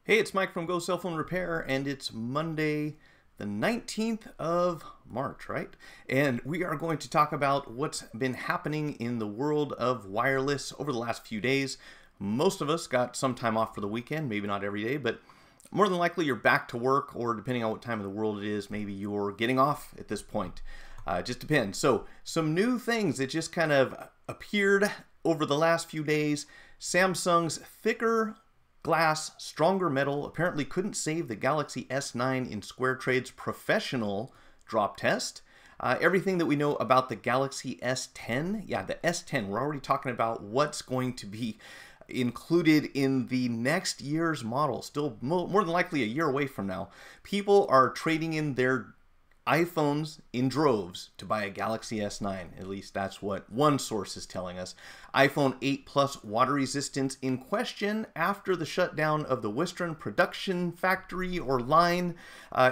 Hey, it's Mike from Go Cell Phone Repair, and it's Monday, the 19th of March, right? And we are going to talk about what's been happening in the world of wireless over the last few days. Most of us got some time off for the weekend, maybe not every day, but more than likely you're back to work, or depending on what time of the world it is, maybe you're getting off at this point. It just depends. So some new things that just kind of appeared over the last few days. Samsung's thicker glass, stronger metal apparently couldn't save the Galaxy S9 in Squaretrades professional drop test. Everything that we know about the Galaxy S10, yeah, the S10, we're already talking about what's going to be included in the next year's model, still more than likely a year away from now. People are trading in their iPhones in droves to buy a Galaxy S9. At least that's what one source is telling us. iPhone 8 Plus water resistance in question after the shutdown of the Wistron production factory or line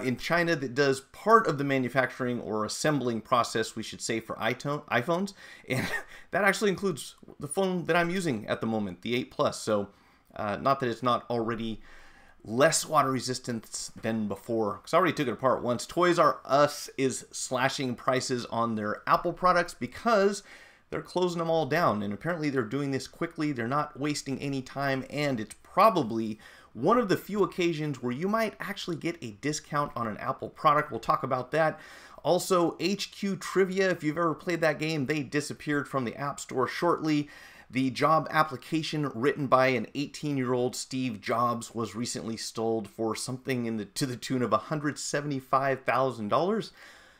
in China that does part of the manufacturing or assembling process, we should say, for iPhones. And that actually includes the phone that I'm using at the moment, the 8 Plus. So not that it's not already less water resistance than before, because I already took it apart once. Toys R Us is slashing prices on their Apple products because they're closing them all down, and apparently they're doing this quickly. They're not wasting any time, and it's probably one of the few occasions where you might actually get a discount on an Apple product. We'll talk about that. Also, HQ Trivia, if you've ever played that game, they disappeared from the App Store shortly. The job application written by an 18-year-old Steve Jobs was recently sold for something to the tune of $175,000.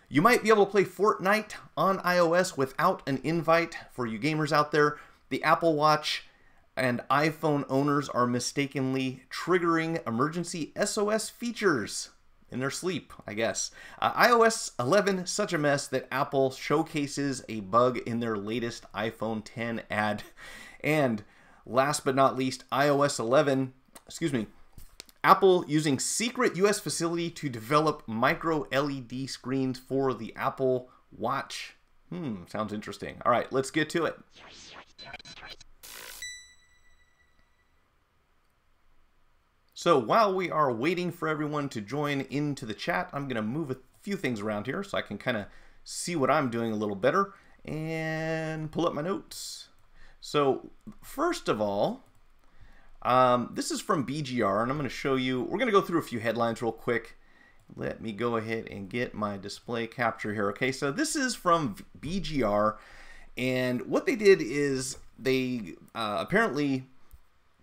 You might be able to play Fortnite on iOS without an invite. For you gamers out there, the Apple Watch and iPhone owners are mistakenly triggering emergency SOS features in their sleep, I guess. iOS 11, such a mess that Apple showcases a bug in their latest iPhone 10 ad. And last but not least, Apple using secret US facility to develop MicroLED screens for the Apple Watch. Sounds interesting. All right, let's get to it. So while we are waiting for everyone to join into the chat, I'm going to move a few things around here so I can kind of see what I'm doing a little better and pull up my notes. So first of all, this is from BGR, and I'm going to show you, we're going to go through a few headlines real quick. Let me go ahead and get my display capture here. Okay, so this is from BGR, and what they did is they apparently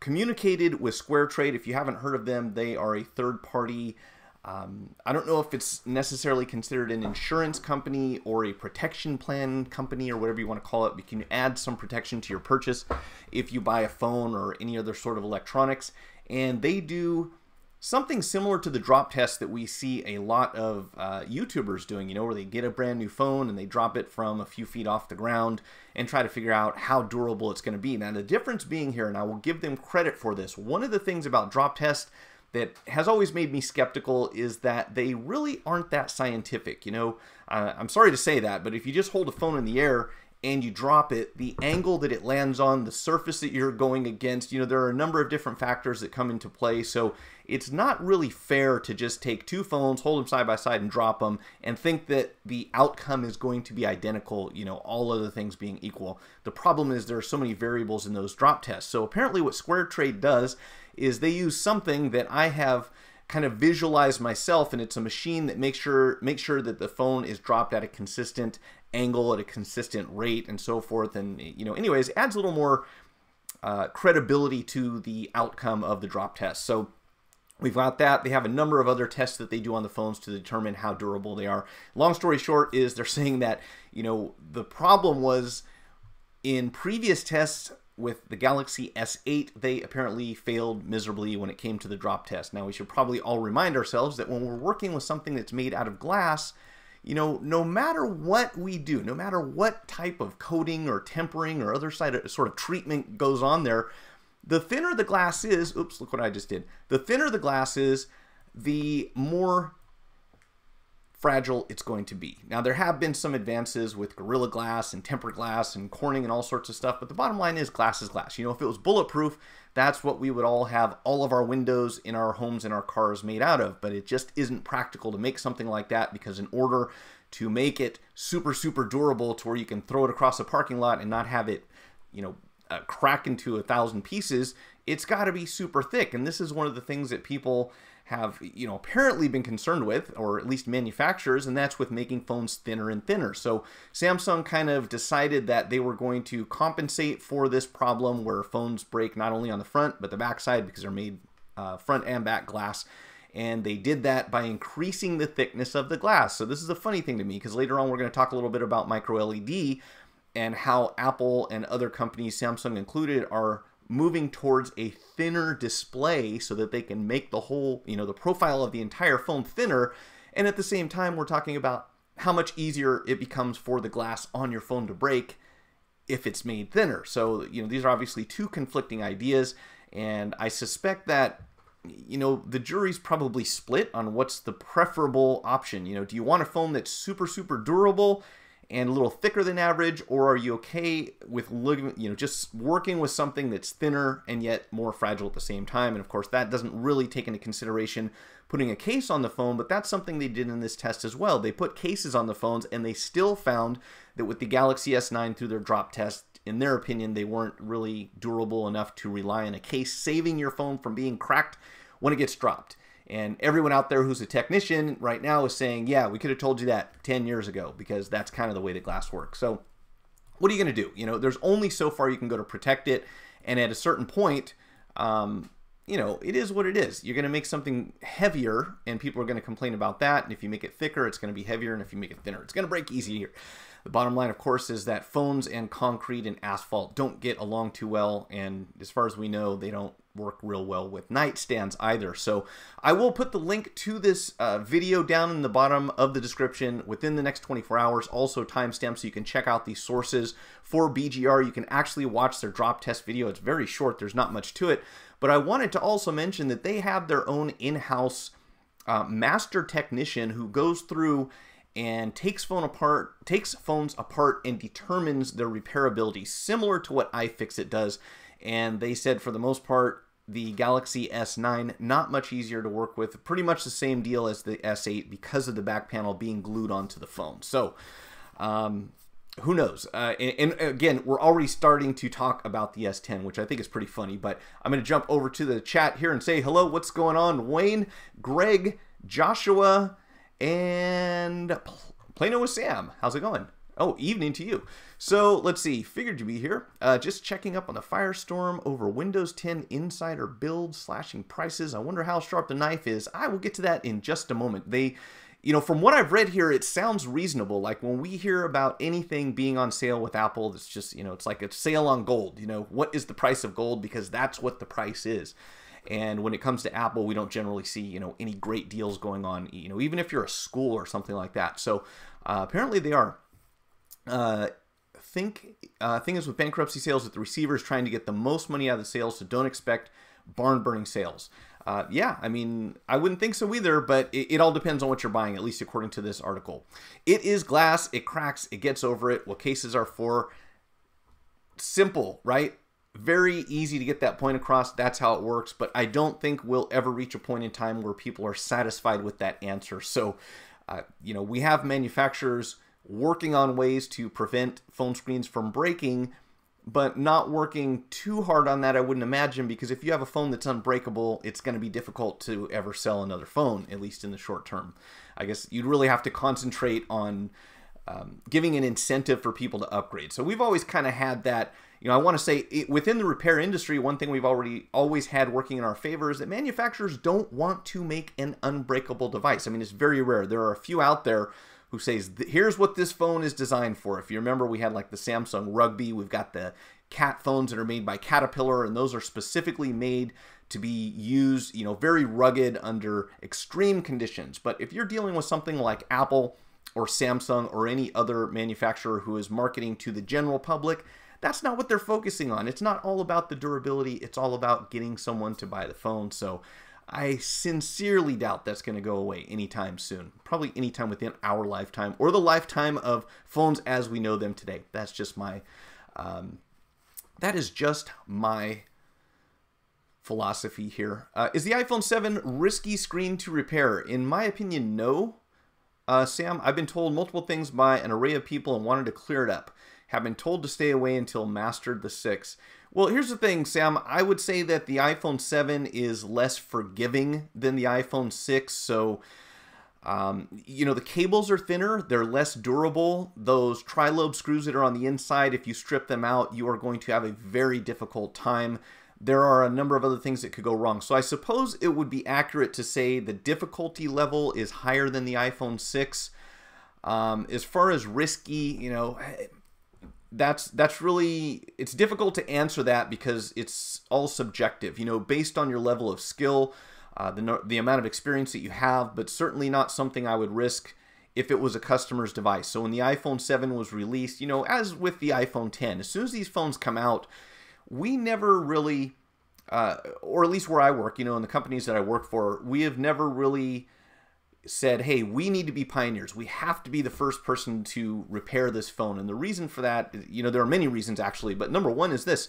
communicated with Squaretrade. If you haven't heard of them, they are a third-party, I don't know if it's necessarily considered an insurance company or a protection plan company or whatever you want to call it, but you can add some protection to your purchase if you buy a phone or any other sort of electronics. And they do something similar to the drop test that we see a lot of YouTubers doing, you know, where they get a brand new phone and they drop it from a few feet off the ground and try to figure out how durable it's going to be. Now, the difference being here, and I will give them credit for this, one of the things about drop tests that has always made me skeptical is that they really aren't that scientific. You know, I'm sorry to say that, but if you just hold a phone in the air and you drop it, the angle that it lands on, the surface that you're going against, you know, there are a number of different factors that come into play. So it's not really fair to just take two phones, hold them side by side and drop them and think that the outcome is going to be identical, you know, all other things being equal. The problem is there are so many variables in those drop tests. So apparently what Squaretrade does is they use something that I have kind of visualized myself, and it's a machine that makes sure that the phone is dropped at a consistent angle, at a consistent rate, and so forth. And, you know, anyways, it adds a little more credibility to the outcome of the drop test. So we've got that. They have a number of other tests that they do on the phones to determine how durable they are. Long story short is they're saying that, you know, the problem was in previous tests with the Galaxy S8, they apparently failed miserably when it came to the drop test. Now, we should probably all remind ourselves that when we're working with something that's made out of glass, you know, no matter what we do, no matter what type of coating or tempering or other sort of treatment goes on there, the thinner the glass is, oops, look what I just did. The thinner the glass is, the more fragile it's going to be. Now, there have been some advances with Gorilla Glass and tempered glass and Corning and all sorts of stuff, but the bottom line is glass is glass. You know, if it was bulletproof, that's what we would all have all of our windows in our homes and our cars made out of, but it just isn't practical to make something like that, because in order to make it super, super durable to where you can throw it across a parking lot and not have it, you know, crack into 1,000 pieces, it's got to be super thick. And this is one of the things that people have, you know, apparently been concerned with, or at least manufacturers, and that's with making phones thinner and thinner. So Samsung kind of decided that they were going to compensate for this problem where phones break not only on the front but the back side, because they're made front and back glass. And they did that by increasing the thickness of the glass. So this is a funny thing to me, because later on we're going to talk a little bit about MicroLED and how Apple and other companies, Samsung included, are moving towards a thinner display so that they can make the whole, you know, the profile of the entire phone thinner. And at the same time, we're talking about how much easier it becomes for the glass on your phone to break if it's made thinner. So, you know, these are obviously two conflicting ideas, and I suspect that, you know, the jury's probably split on what's the preferable option. You know, do you want a phone that's super, super durable and a little thicker than average, or are you okay with, you know, just working with something that's thinner and yet more fragile at the same time? And of course, that doesn't really take into consideration putting a case on the phone, but that's something they did in this test as well. They put cases on the phones, and they still found that with the Galaxy S9, through their drop test, in their opinion, they weren't really durable enough to rely on a case saving your phone from being cracked when it gets dropped. And everyone out there who's a technician right now is saying, yeah, we could have told you that 10 years ago, because that's kind of the way that glass works. So what are you going to do? You know, there's only so far you can go to protect it. And at a certain point, you know, it is what it is. You're going to make something heavier, and people are going to complain about that. And if you make it thicker, it's going to be heavier. And if you make it thinner, it's going to break easier. The bottom line, of course, is that phones and concrete and asphalt don't get along too well. And as far as we know, they don't work real well with nightstands either. So I will put the link to this video down in the bottom of the description within the next 24 hours. Also timestamps so you can check out these sources for BGR. You can actually watch their drop test video. It's very short. There's not much to it. But I wanted to also mention that they have their own in-house master technician who goes through and takes phones apart and determines their repairability, similar to what iFixit does. And they said, for the most part, the Galaxy S9, not much easier to work with, pretty much the same deal as the S8 because of the back panel being glued onto the phone. So who knows? And again, we're already starting to talk about the S10, which I think is pretty funny. But I'm going to jump over to the chat here and say hello. What's going on? Wayne, Greg, Joshua, and Plano with Sam. How's it going? Oh, evening to you. So let's see. Figured you'd be here. Just checking up on the firestorm over Windows 10 insider build, slashing prices. I wonder how sharp the knife is. I will get to that in just a moment. They, you know, from what I've read here, it sounds reasonable. Like when we hear about anything being on sale with Apple, it's just, you know, it's like a sale on gold. You know, what is the price of gold? Because that's what the price is. And when it comes to Apple, we don't generally see, you know, any great deals going on, you know, even if you're a school or something like that. So apparently they are. Thing is with bankruptcy sales, that the receiver is trying to get the most money out of the sales, so don't expect barn-burning sales. Yeah, I mean, I wouldn't think so either, but it all depends on what you're buying, at least according to this article. It is glass, it cracks, it gets over it. What cases are for? Simple, right? Very easy to get that point across. That's how it works, but I don't think we'll ever reach a point in time where people are satisfied with that answer. So, you know, we have manufacturers working on ways to prevent phone screens from breaking, but not working too hard on that, I wouldn't imagine, because if you have a phone that's unbreakable, it's going to be difficult to ever sell another phone, at least in the short term. I guess you'd really have to concentrate on giving an incentive for people to upgrade. So we've always kind of had that, you know, I want to say within the repair industry, one thing we've always had working in our favor is that manufacturers don't want to make an unbreakable device. I mean, it's very rare. There are a few out there who says, here's what this phone is designed for. If you remember, we had like the Samsung Rugby. We've got the Cat phones that are made by Caterpillar, and those are specifically made to be used, you know, very rugged under extreme conditions. But if you're dealing with something like Apple or Samsung or any other manufacturer who is marketing to the general public, that's not what they're focusing on. It's not all about the durability. It's all about getting someone to buy the phone. So I sincerely doubt that's going to go away anytime soon. Probably anytime within our lifetime or the lifetime of phones as we know them today. That's just my, that is just my philosophy here. Is the iPhone 7 risky screen to repair? In my opinion, no. Sam, I've been told multiple things by an array of people and wanted to clear it up. Have been told to stay away until mastered the 6. Well, here's the thing, Sam. I would say that the iPhone 7 is less forgiving than the iPhone 6. So, you know, the cables are thinner. They're less durable. Those tri-lobe screws that are on the inside, if you strip them out, you are going to have a very difficult time. There are a number of other things that could go wrong. So I suppose it would be accurate to say the difficulty level is higher than the iPhone 6. As far as risky, you know, that's really, it's difficult to answer that because it's all subjective, you know, based on your level of skill, the amount of experience that you have, but certainly not something I would risk if it was a customer's device. So when the iPhone 7 was released, you know, as with the iPhone 10, as soon as these phones come out, we never really, or at least where I work, you know, in the companies that I work for, we have never really said, hey, we need to be pioneers. We have to be the first person to repair this phone. And the reason for that, you know, there are many reasons actually, but number one is this.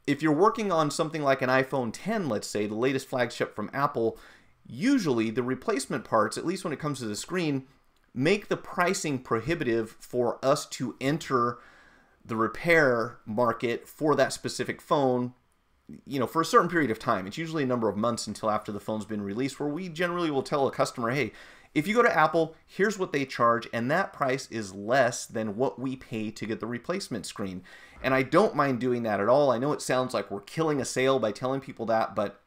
If you're working on something like an iPhone 10, let's say, the latest flagship from Apple, usually the replacement parts, at least when it comes to the screen, make the pricing prohibitive for us to enter the repair market for that specific phone, you know, for a certain period of time. It's usually a number of months until after the phone's been released, where we generally will tell a customer, hey, if you go to Apple, here's what they charge, and that price is less than what we pay to get the replacement screen. And I don't mind doing that at all. I know it sounds like we're killing a sale by telling people that, but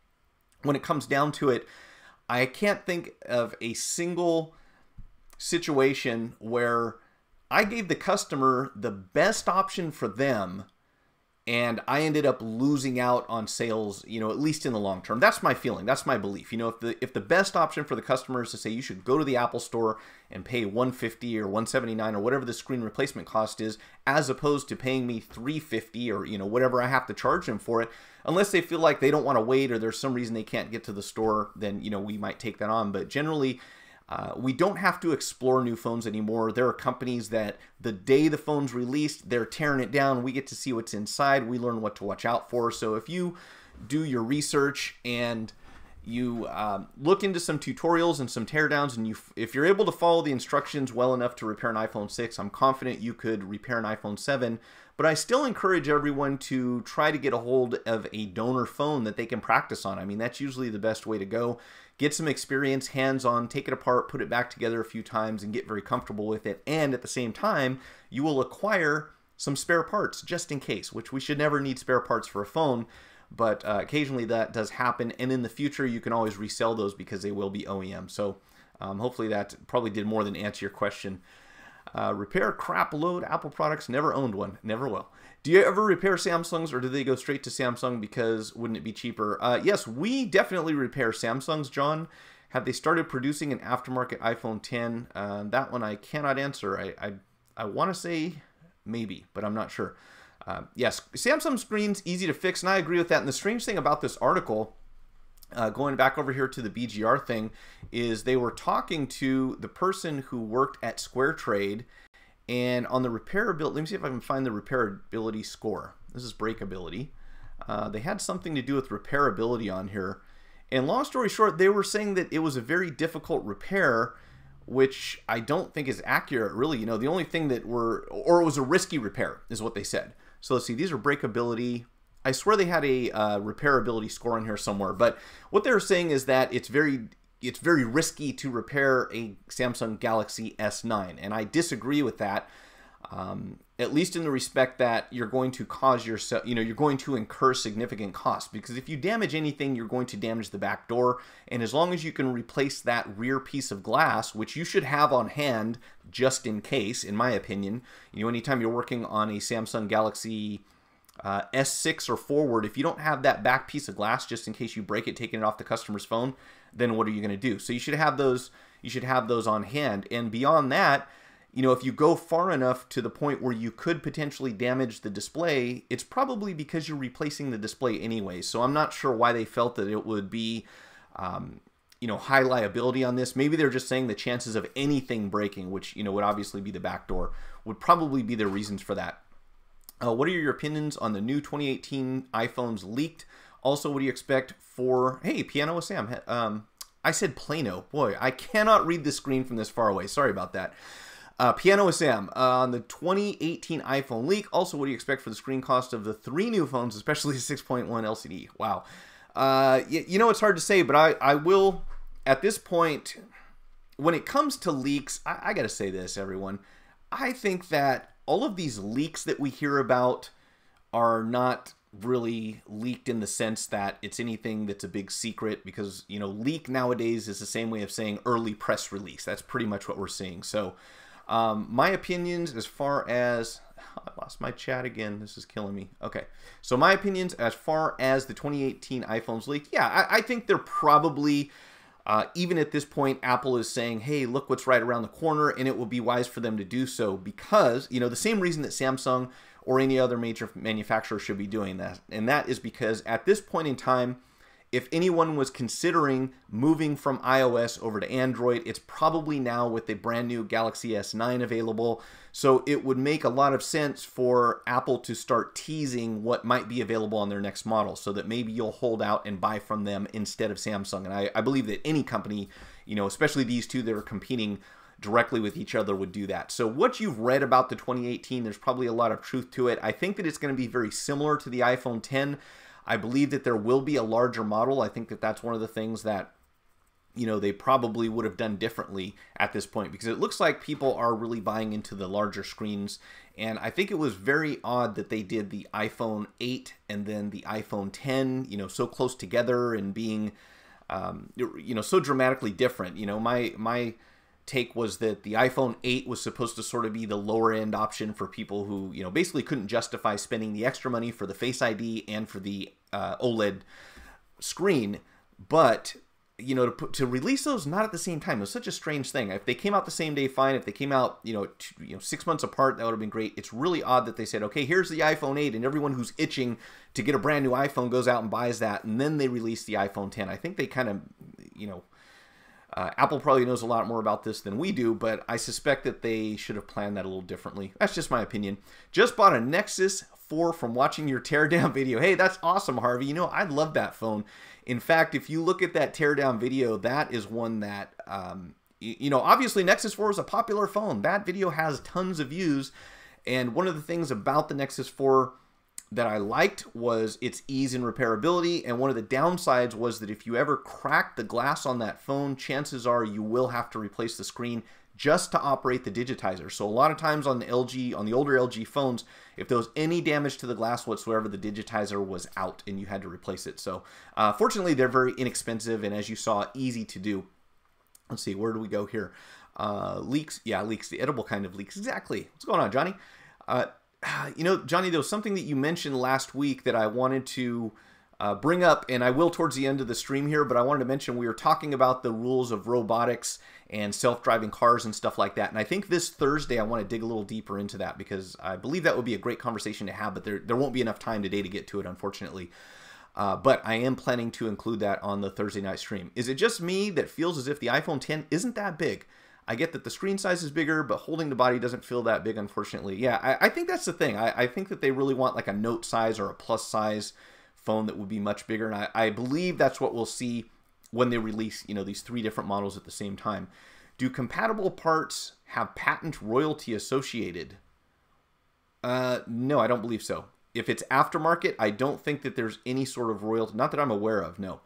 when it comes down to it, I can't think of a single situation where I gave the customer the best option for them and I ended up losing out on sales, you know, at least in the long term. That's my feeling. That's my belief. You know, if the best option for the customer is to say you should go to the Apple Store and pay $150 or $179 or whatever the screen replacement cost is, as opposed to paying me $350 or, you know, whatever I have to charge them for it, unless they feel like they don't want to wait or there's some reason they can't get to the store, then, you know, we might take that on. But generally, we don't have to explore new phones anymore. There are companies that the day the phone's released, they're tearing it down. We get to see what's inside. We learn what to watch out for. So if you do your research and you look into some tutorials and some teardowns, and if you're able to follow the instructions well enough to repair an iPhone 6, I'm confident you could repair an iPhone 7. But I still encourage everyone to try to get a hold of a donor phone that they can practice on. I mean, that's usually the best way to go. Get some experience, hands-on, take it apart, put it back together a few times, and get very comfortable with it. And at the same time, you will acquire some spare parts just in case, which we should never need spare parts for a phone. But occasionally that does happen. And in the future, you can always resell those because they will be OEM. So hopefully that probably did more than answer your question. Repair crap load Apple products. Never owned one. Never will. Do you ever repair Samsungs, or do they go straight to Samsung because wouldn't it be cheaper? Yes, we definitely repair Samsungs, John. Have they started producing an aftermarket iPhone 10? That one I cannot answer. I want to say maybe, but I'm not sure. Yes, Samsung screens, easy to fix, and I agree with that. And the strange thing about this article, going back over here to the BGR thing, is they were talking to the person who worked at Squaretrade, and on the repairability, let me see if I can find the repairability score. This is breakability. They had something to do with repairability on here. And long story short, they were saying that it was a very difficult repair, which I don't think is accurate, really. You know, the only thing that or it was a risky repair, is what they said. So let's see, these are breakability. I swear they had a repairability score in here somewhere. But what they're saying is that it's very risky to repair a Samsung Galaxy S9, and I disagree with that. At least in the respect that you're going to cause yourself, you know, you're going to incur significant costs, because if you damage anything, you're going to damage the back door. And as long as you can replace that rear piece of glass, which you should have on hand just in case, in my opinion, you know, anytime you're working on a Samsung Galaxy S6 or forward, if you don't have that back piece of glass just in case you break it taking it off the customer's phone, then what are you going to do? So you should have those. You should have those on hand. And beyond that, you know, if you go far enough to the point where you could potentially damage the display, it's probably because you're replacing the display anyway. So I'm not sure why they felt that it would be you know, high liability on this. Maybe they're just saying the chances of anything breaking, which, you know, would obviously be the backdoor, would probably be their reasons for that. What are your opinions on the new 2018 iPhones leaked? Also, what do you expect for, hey, Piano with Sam. I said Plano. Boy, I cannot read the screen from this far away. Sorry about that. Piano with Sam, on the 2018 iPhone leak. Also, what do you expect for the screen cost of the 3 new phones, especially the 6.1 LCD? Wow. You know, it's hard to say, but I will, at this point, when it comes to leaks, I got to say this, everyone. I think that all of these leaks that we hear about are not really leaked in the sense that it's anything that's a big secret, because, you know, leak nowadays is the same way of saying early press release. That's pretty much what we're seeing. So my opinions as far as, I lost my chat again. This is killing me. Okay. So my opinions as far as the 2018 iPhones leaked. Yeah, I think they're probably, even at this point, Apple is saying, hey, look what's right around the corner, and it will be wise for them to do so because, you know, the same reason that Samsung or any other major manufacturer should be doing that. And that is because at this point in time, if anyone was considering moving from iOS over to Android, it's probably now with the brand new Galaxy S9 available. So it would make a lot of sense for Apple to start teasing what might be available on their next model, so that maybe you'll hold out and buy from them instead of Samsung. And I believe that any company, you know, especially these two that are competing directly with each other, would do that. So what you've read about the 2018, there's probably a lot of truth to it. I think that it's going to be very similar to the iPhone 10. I believe that there will be a larger model. I think that that's one of the things that, you know, they probably would have done differently at this point, because it looks like people are really buying into the larger screens. And I think it was very odd that they did the iPhone 8 and then the iPhone 10, you know, so close together and being, you know, so dramatically different. You know, my take was that the iPhone 8 was supposed to sort of be the lower end option for people who, you know, basically couldn't justify spending the extra money for the Face ID and for the OLED screen. But, you know, to release those not at the same time, it was such a strange thing. If they came out the same day, fine. If they came out, you know, 6 months apart, that would have been great. It's really odd that they said, okay, here's the iPhone 8, and everyone who's itching to get a brand new iPhone goes out and buys that, and then they release the iPhone 10. I think they kind of, you know, Apple probably knows a lot more about this than we do, but I suspect that they should have planned that a little differently. That's just my opinion. Just bought a Nexus 4 from watching your teardown video. Hey, that's awesome, Harvey. You know, I love that phone. In fact, if you look at that teardown video, that is one that, you know, obviously Nexus 4 is a popular phone. That video has tons of views, and one of the things about the Nexus 4 that I liked was its ease in repairability, and one of the downsides was that if you ever crack the glass on that phone, chances are you will have to replace the screen just to operate the digitizer. So a lot of times on the LG, on the older LG phones, if there was any damage to the glass whatsoever, the digitizer was out and you had to replace it. So fortunately, they're very inexpensive, and as you saw, easy to do. Let's see, where do we go here? Leaks, yeah, leaks, the edible kind of leaks. Exactly. What's going on, Johnny? You know, Johnny, there was something that you mentioned last week that I wanted to bring up, and I will towards the end of the stream here, but I wanted to mention we were talking about the rules of robotics and self-driving cars and stuff like that, and I think this Thursday I want to dig a little deeper into that, because I believe that would be a great conversation to have, but there won't be enough time today to get to it, unfortunately. But I am planning to include that on the Thursday night stream. Is it just me that feels as if the iPhone 10 isn't that big? I get that the screen size is bigger, but holding the body doesn't feel that big, unfortunately. Yeah, I think that's the thing. I think that they really want like a Note size or a Plus size phone that would be much bigger, and I believe that's what we'll see when they release, you know, these 3 different models at the same time. Do compatible parts have patent royalty associated? No, I don't believe so. If it's aftermarket, I don't think that there's any sort of royalty, not that I'm aware of, no.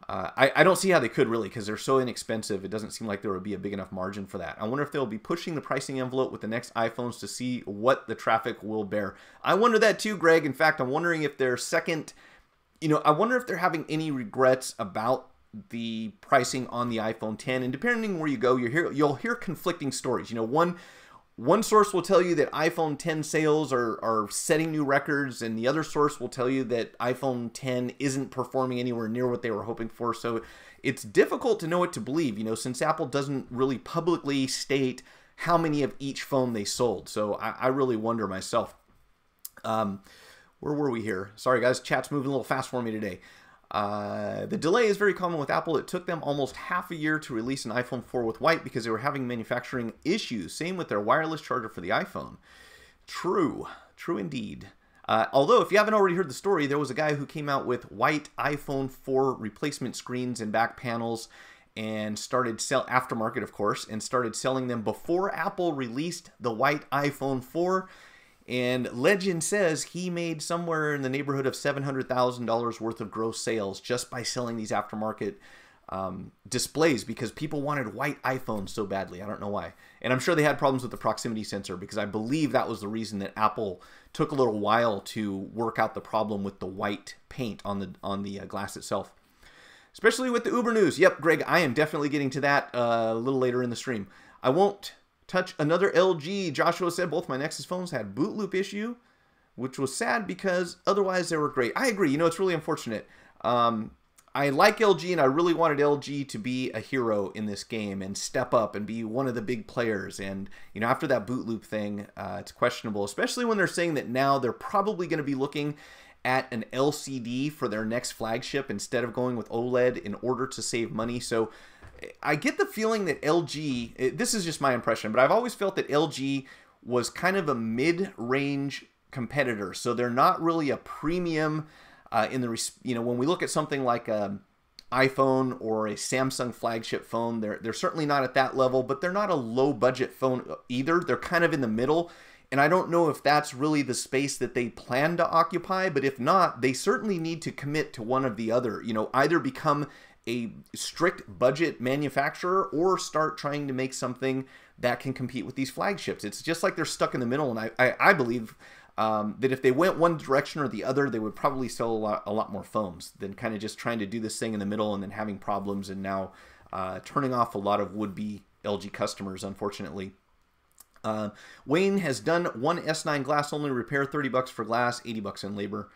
I don't see how they could really, because they're so inexpensive. It doesn't seem like there would be a big enough margin for that. I wonder if they'll be pushing the pricing envelope with the next iPhones to see what the traffic will bear. I wonder that too, Greg. In fact, I'm wondering if their second, you know, I wonder if they're having any regrets about the pricing on the iPhone 10. And depending where you go, you'll hear conflicting stories. You know, one source will tell you that iPhone 10 sales are setting new records, and the other source will tell you that iPhone 10 isn't performing anywhere near what they were hoping for. So it's difficult to know what to believe, you know, since Apple doesn't really publicly state how many of each phone they sold. So I really wonder myself. Where were we here? Sorry, guys. Chat's moving a little fast for me today. The delay is very common with Apple. It took them almost half a year to release an iPhone 4 with white because they were having manufacturing issues. Same with their wireless charger for the iPhone. True. True indeed. Although, if you haven't already heard the story, there was a guy who came out with white iPhone 4 replacement screens and back panels and started aftermarket, of course, and started selling them before Apple released the white iPhone 4. And legend says he made somewhere in the neighborhood of $700,000 worth of gross sales just by selling these aftermarket displays because people wanted white iPhones so badly. I don't know why. And I'm sure they had problems with the proximity sensor because I believe that was the reason that Apple took a little while to work out the problem with the white paint on the glass itself. Especially with the Uber news. Yep, Greg, I am definitely getting to that a little later in the stream. I won't touch another LG. Joshua said both my Nexus phones had boot loop issue, which was sad because otherwise they were great. I agree. You know, it's really unfortunate. I like LG and I really wanted LG to be a hero in this game and step up and be one of the big players. And, you know, after that boot loop thing, it's questionable, especially when they're saying that now they're probably going to be looking at an LCD for their next flagship instead of going with OLED in order to save money. So I get the feeling that LG, this is just my impression, but I've always felt that LG was kind of a mid-range competitor. So they're not really a premium in the, you know, when we look at something like an iPhone or a Samsung flagship phone, they're certainly not at that level, but they're not a low budget phone either. They're kind of in the middle. And I don't know if that's really the space that they plan to occupy, but if not, they certainly need to commit to one of the other, you know, either become a strict budget manufacturer or start trying to make something that can compete with these flagships. It's just like they're stuck in the middle. And I believe that if they went one direction or the other, they would probably sell a lot more phones than kind of just trying to do this thing in the middle and then having problems and now turning off a lot of would-be LG customers, unfortunately. Wayne has done one S9 glass only repair, $30 for glass, $80 in labor.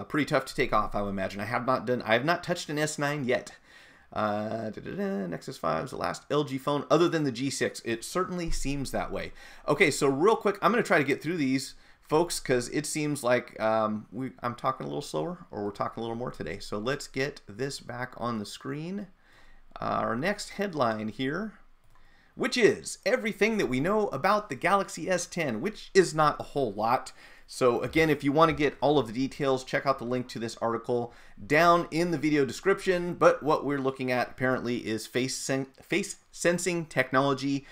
Pretty tough to take off, I would imagine. I have not touched an S9 yet. Nexus 5 is the last LG phone other than the G6. It certainly seems that way. Okay, so real quick, I'm going to try to get through these, folks, because it seems like I'm talking a little slower or we're talking a little more today. So let's get this back on the screen. Our next headline here, which is everything that we know about the Galaxy S10, which is not a whole lot. So again, if you want to get all of the details, check out the link to this article down in the video description. But what we're looking at apparently is face sensing technology.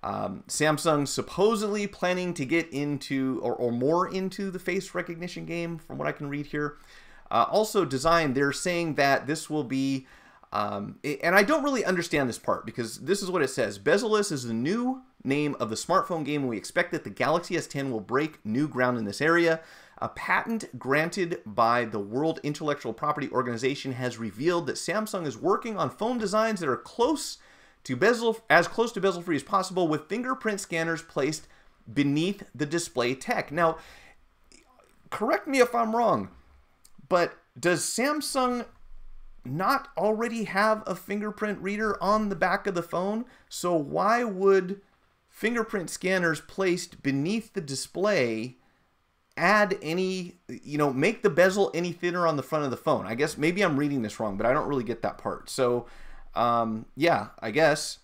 Samsung supposedly planning to get into or more into the face recognition game from what I can read here. Also design, they're saying that this will be and I don't really understand this part because this is what it says. Bezel-less is the new name of the smartphone game. We expect that the Galaxy S10 will break new ground in this area. A patent granted by the World Intellectual Property Organization has revealed that Samsung is working on phone designs that are as close to bezel-free as possible with fingerprint scanners placed beneath the display tech. Now, correct me if I'm wrong, but does Samsung not already have a fingerprint reader on the back of the phone? So why would fingerprint scanners placed beneath the display add any, you know, make the bezel any thinner on the front of the phone? I guess maybe I'm reading this wrong, but I don't really get that part. So yeah, I guess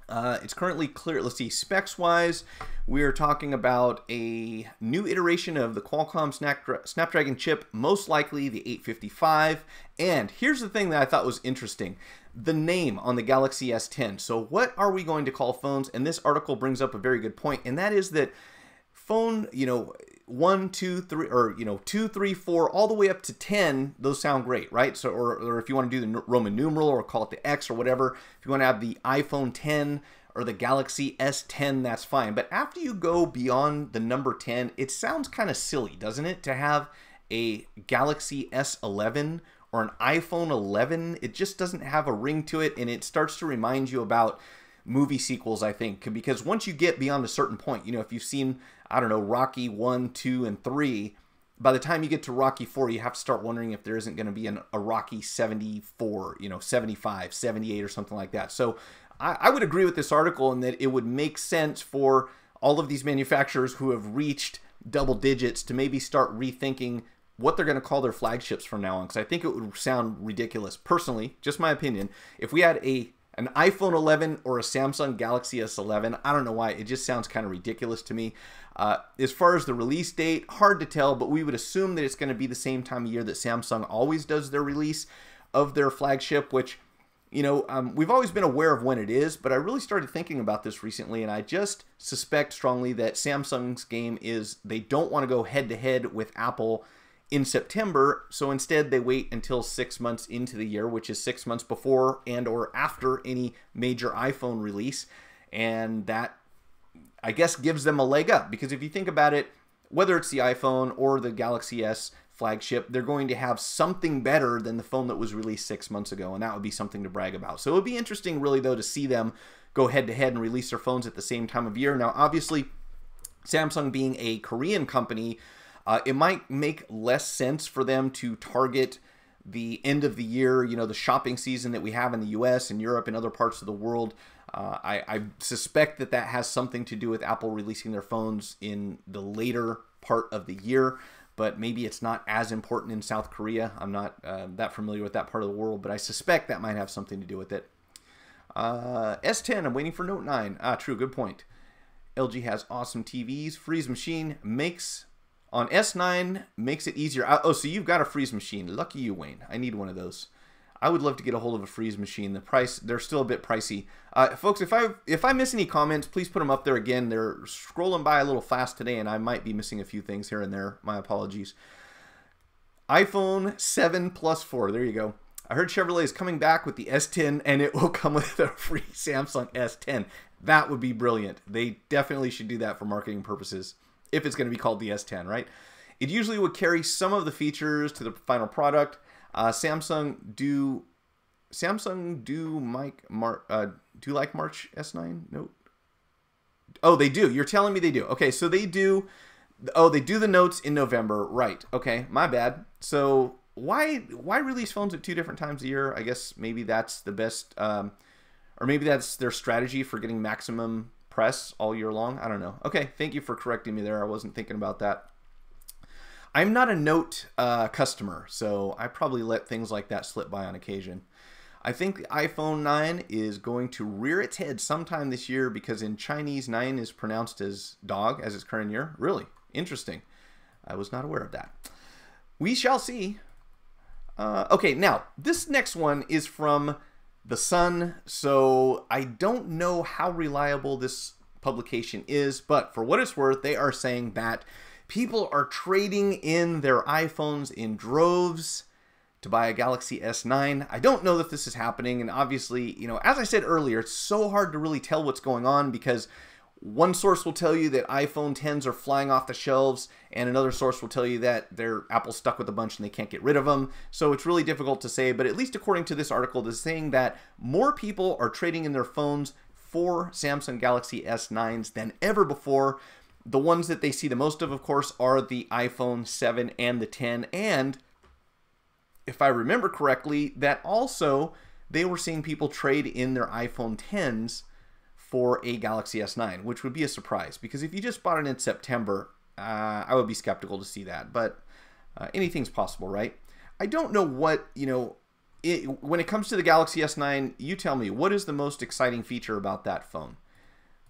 it's currently clear. Let's see, specs wise, we're talking about a new iteration of the Qualcomm Snapdragon chip, most likely the 855. And here's the thing that I thought was interesting, the name on the Galaxy S10. So what are we going to call phones? And this article brings up a very good point, and that is that phone, you know, 1, 2, 3, or, you know, 2, 3, 4, all the way up to 10, those sound great, right? So, or if you want to do the Roman numeral or call it the X or whatever, if you want to have the iPhone 10 or the Galaxy S10, that's fine. But after you go beyond the number 10, it sounds kind of silly, doesn't it? To have a Galaxy S11 or an iPhone 11, it just doesn't have a ring to it, and it starts to remind you about movie sequels, I think, because once you get beyond a certain point, you know, if you've seen, I don't know, Rocky 1, 2, and 3, by the time you get to Rocky 4, you have to start wondering if there isn't going to be a Rocky 74, you know, 75, 78, or something like that. So I would agree with this article in that it would make sense for all of these manufacturers who have reached double digits to maybe start rethinking what they're going to call their flagships from now on, because I think it would sound ridiculous. Personally, just my opinion, if we had an iPhone 11 or a Samsung Galaxy S11, I don't know why, it just sounds kind of ridiculous to me. As far as the release date, hard to tell, but we would assume that it's going to be the same time of year that Samsung always does their release of their flagship, which, you know, we've always been aware of when it is, but I really started thinking about this recently, and I just suspect strongly that Samsung's game is they don't want to go head-to-head with Apple in September, so instead they wait until 6 months into the year, which is 6 months before and or after any major iPhone release, and that, I guess, gives them a leg up, because if you think about it, whether it's the iPhone or the Galaxy S flagship, they're going to have something better than the phone that was released 6 months ago, and that would be something to brag about. So it would be interesting, really, though, to see them go head-to-head and release their phones at the same time of year. Now, obviously, Samsung being a Korean company, it might make less sense for them to target the end of the year, you know, the shopping season that we have in the US and Europe and other parts of the world. I suspect that that has something to do with Apple releasing their phones in the later part of the year, but maybe it's not as important in South Korea. I'm not that familiar with that part of the world, but I suspect that might have something to do with it. S10, I'm waiting for Note 9. True, good point. LG has awesome TVs. Freeze machine makes... On S9, makes it easier. Oh, so you've got a freeze machine. Lucky you, Wayne. I need one of those. I would love to get a hold of a freeze machine. The price, they're still a bit pricey. Folks, if I miss any comments, please put them up there again. They're scrolling by a little fast today, and I might be missing a few things here and there. My apologies. iPhone 7 Plus 4. There you go. I heard Chevrolet is coming back with the S10, and it will come with a free Samsung S10. That would be brilliant. They definitely should do that for marketing purposes, if it's going to be called the S10, right? It usually would carry some of the features to the final product. Samsung do like March S9 Note? Oh, they do. You're telling me they do. Okay, so they do. Oh, they do the notes in November, right? Okay, my bad. So why release phones at 2 different times a year? I guess maybe that's the best, or maybe that's their strategy for getting maximum press all year long. I don't know. Okay, thank you for correcting me there. I wasn't thinking about that. I'm not a Note customer, so I probably let things like that slip by on occasion. I think the iPhone 9 is going to rear its head sometime this year, because in Chinese 9 is pronounced as dog as its current year. Really interesting. I was not aware of that. We shall see. Okay, now this next one is from The Sun, so I don't know how reliable this publication is, but for what it's worth, they are saying that people are trading in their iPhones in droves to buy a Galaxy S9. I don't know that this is happening, and obviously, you know, as I said earlier, it's so hard to really tell what's going on, because one source will tell you that iPhone 10s are flying off the shelves, and another source will tell you that Apple's stuck with a bunch and they can't get rid of them. So it's really difficult to say, but at least according to this article, they're saying that more people are trading in their phones for Samsung Galaxy S9s than ever before. The ones that they see the most of course, are the iPhone 7 and the 10, and if I remember correctly, that also they were seeing people trade in their iPhone 10s for a Galaxy S9, which would be a surprise, because if you just bought it in September, I would be skeptical to see that, but anything's possible, right? I don't know what, you know, when it comes to the Galaxy S9, you tell me, what is the most exciting feature about that phone?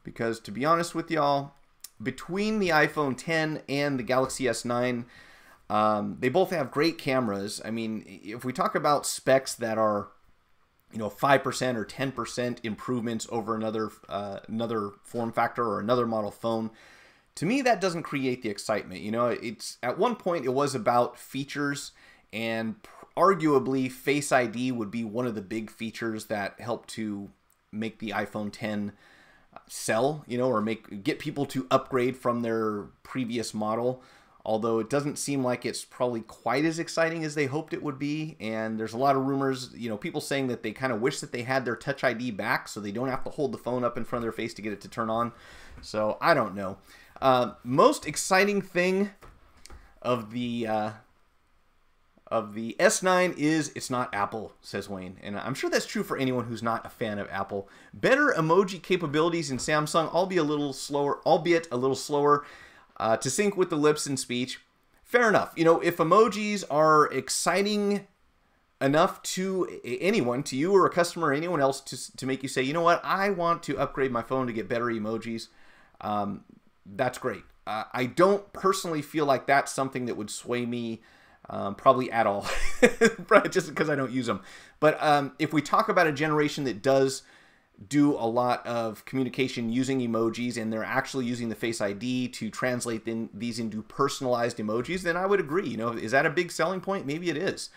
Because to be honest with y'all, between the iPhone 10 and the Galaxy S9, they both have great cameras. I mean, if we talk about specs that are, you know, 5% or 10% improvements over another form factor or another model phone, to me that doesn't create the excitement. You know, it's at one point it was about features, and arguably Face ID would be one of the big features that helped to make the iPhone 10 sell, you know, or get people to upgrade from their previous model. Although it doesn't seem like it's probably quite as exciting as they hoped it would be. And there's a lot of rumors, you know, people saying that they kind of wish that they had their Touch ID back so they don't have to hold the phone up in front of their face to get it to turn on. So I don't know. Most exciting thing of the S9 is it's not Apple, says Wayne. And I'm sure that's true for anyone who's not a fan of Apple. Better emoji capabilities in Samsung, albeit a little slower, to sync with the lips and speech. fair enough. You know, if emojis are exciting enough to anyone, to you or a customer or anyone else, to make you say, you know what, I want to upgrade my phone to get better emojis, that's great. I don't personally feel like that's something that would sway me probably at all, just because I don't use them. But if we talk about a generation that does do a lot of communication using emojis, and they're actually using the Face ID to translate these into personalized emojis, then I would agree. You know, is that a big selling point? Maybe it is.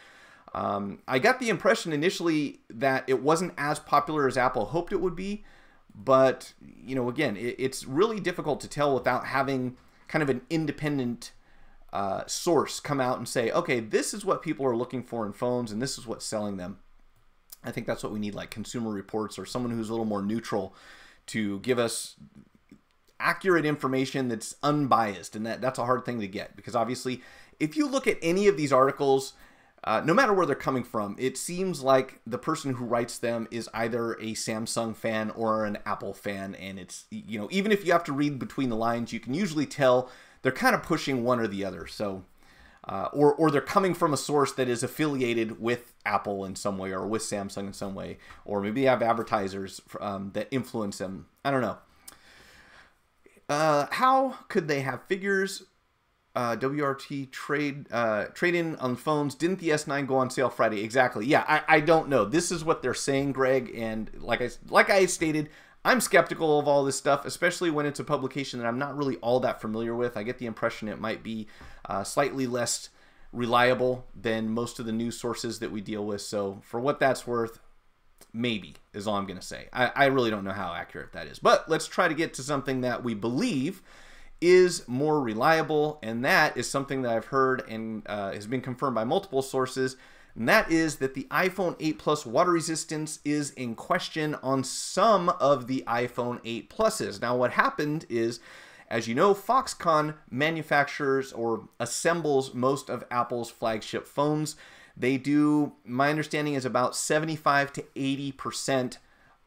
I got the impression initially that it wasn't as popular as Apple hoped it would be, but, you know, again, it's really difficult to tell without having kind of an independent source come out and say, okay, this is what people are looking for in phones, and this is what's selling them. I think that's what we need, like Consumer Reports or someone who's a little more neutral to give us accurate information that's unbiased, and that's a hard thing to get, because obviously if you look at any of these articles, no matter where they're coming from, it seems like the person who writes them is either a Samsung fan or an Apple fan, and it's, you know, even if you have to read between the lines, you can usually tell they're kind of pushing one or the other. So, or they're coming from a source that is affiliated with Apple in some way or with Samsung in some way, or maybe they have advertisers that influence them. I don't know. How could they have figures? WRT trade-in on phones. Didn't the S9 go on sale Friday? Exactly. Yeah, I don't know. This is what they're saying, Greg, and like I stated, I'm skeptical of all this stuff, especially when it's a publication that I'm not really all that familiar with. I get the impression it might be slightly less reliable than most of the news sources that we deal with. So for what that's worth, maybe is all I'm going to say. I really don't know how accurate that is. But let's try to get to something that we believe is more reliable, and that is something that I've heard and has been confirmed by multiple sources, and that is that the iPhone 8 Plus water resistance is in question on some of the iPhone 8 Pluses. Now what happened is, as you know, Foxconn manufactures or assembles most of Apple's flagship phones. They do, my understanding is about 75 to 80%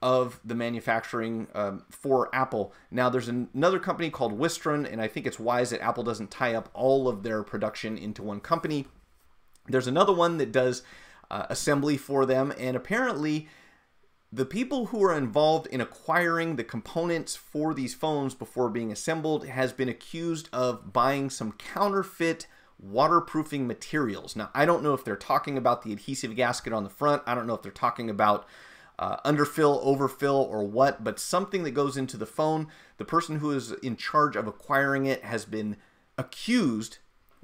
of the manufacturing for Apple. Now there's another company called Wistron, and I think it's wise that Apple doesn't tie up all of their production into one company. There's another one that does assembly for them, and apparently the people who are involved in acquiring the components for these phones before being assembled has been accused of buying some counterfeit waterproofing materials. Now I don't know if they're talking about the adhesive gasket on the front. I don't know if they're talking about underfill, overfill, or what, but something that goes into the phone. The person who is in charge of acquiring it has been accused.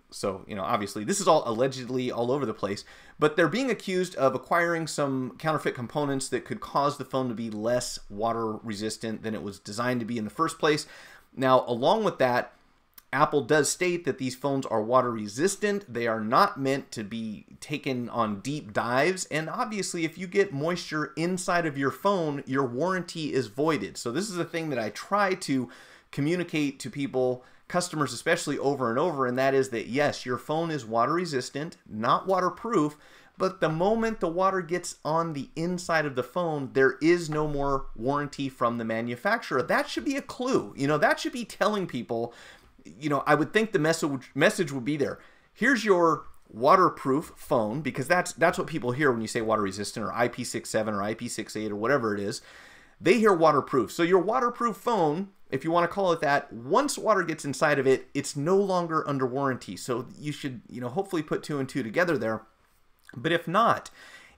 So, you know, obviously this is all allegedly all over the place, but they're being accused of acquiring some counterfeit components that could cause the phone to be less water resistant than it was designed to be in the first place. Now, along with that, Apple does state that these phones are water resistant. They are not meant to be taken on deep dives. And obviously, if you get moisture inside of your phone, your warranty is voided. So this is a thing that I try to communicate to people, customers especially, over and over. And that is that, yes, your phone is water resistant, not waterproof. But the moment the water gets on the inside of the phone, there is no more warranty from the manufacturer. That should be a clue. You know, that should be telling people, you know, I would think the message would be there. Here's your waterproof phone, because that's what people hear when you say water resistant or IP67 or IP68 or whatever it is. They hear waterproof. So your waterproof phone, if you want to call it that, once water gets inside of it, it's no longer under warranty. So you should, you know, hopefully put two and two together there. But if not,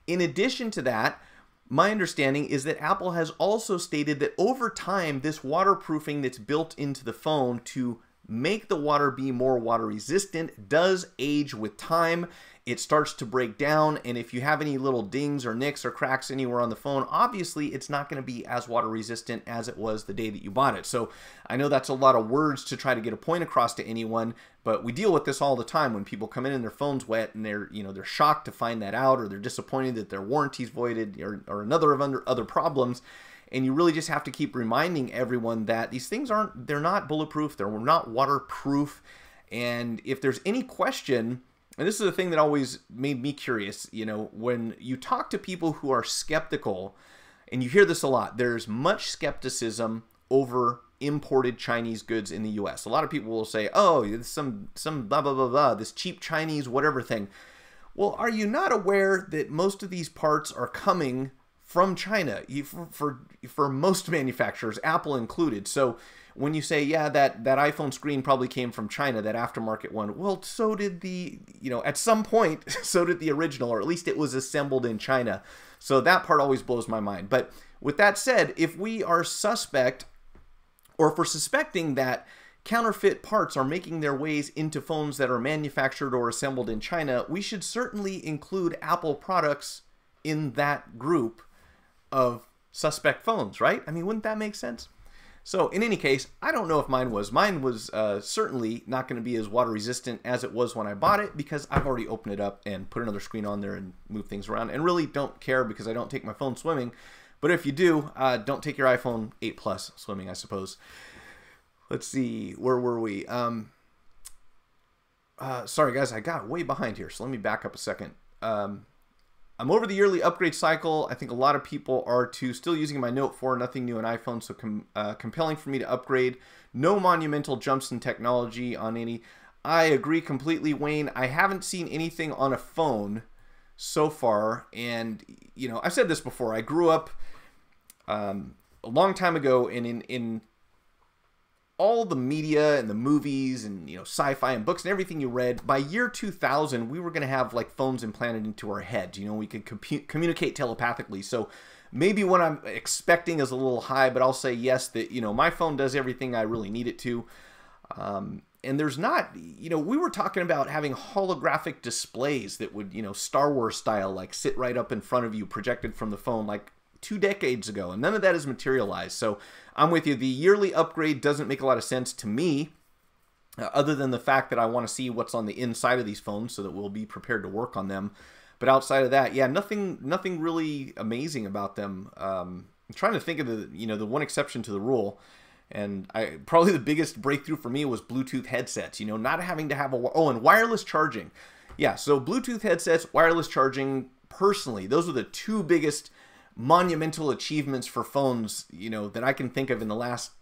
in addition to that, my understanding is that Apple has also stated that over time, this waterproofing that's built into the phone to make the water be more water resistant does age with time. It starts to break down, and if you have any little dings or nicks or cracks anywhere on the phone, obviously it's not going to be as water resistant as it was the day that you bought it. So I know that's a lot of words to try to get a point across to anyone, but we deal with this all the time when people come in and their phone's wet, and they're shocked to find that out, or they're disappointed that their warranty's voided, or another of other problems. And you really just have to keep reminding everyone that these things they're not bulletproof, they're not waterproof. And if there's any question, and this is the thing that always made me curious, you know, when you talk to people who are skeptical, and you hear this a lot, there's much skepticism over imported Chinese goods in the US. A lot of people will say, oh, it's some blah, blah, blah, blah, this cheap Chinese whatever thing. Well, are you not aware that most of these parts are coming from China for most manufacturers, Apple included? So when you say, yeah, that iPhone screen probably came from China, that aftermarket one, well, so did the, at some point, so did the original, or at least it was assembled in China. So that part always blows my mind. But with that said, if we are suspect, or if we're suspecting that counterfeit parts are making their ways into phones that are manufactured or assembled in China, we should certainly include Apple products in that group of suspect phones, right? I mean, wouldn't that make sense? So in any case, I don't know if mine was. Mine was certainly not going to be as water resistant as it was when I bought it, because I've already opened it up and put another screen on there and moved things around, and really don't care because I don't take my phone swimming. But if you do, don't take your iPhone 8 Plus swimming, I suppose. Let's see, where were we? Sorry guys, I got way behind here, so let me back up a second. I'm over the yearly upgrade cycle. I think a lot of people are too. Still using my Note 4, nothing new on iPhone, so compelling for me to upgrade. No monumental jumps in technology on any. I agree completely, Wayne. I haven't seen anything on a phone so far, and I've said this before. I grew up a long time ago, and in all the media and the movies and sci-fi and books and everything you read, by year 2000 we were going to have like phones implanted into our heads. We could communicate telepathically. So maybe what I'm expecting is a little high, but I'll say yes, that my phone does everything I really need it to. And there's not, we were talking about having holographic displays that would, Star Wars style, like sit right up in front of you, projected from the phone, like 2 decades ago, and none of that has materialized. So I'm with you. The yearly upgrade doesn't make a lot of sense to me, other than the fact that I want to see what's on the inside of these phones so that we'll be prepared to work on them. But outside of that, yeah, nothing really amazing about them. I'm trying to think of the one exception to the rule, and probably the biggest breakthrough for me was Bluetooth headsets. Not having to have and wireless charging. Yeah, so Bluetooth headsets, wireless charging. Personally, those are the two biggest monumental achievements for phones, that I can think of in the last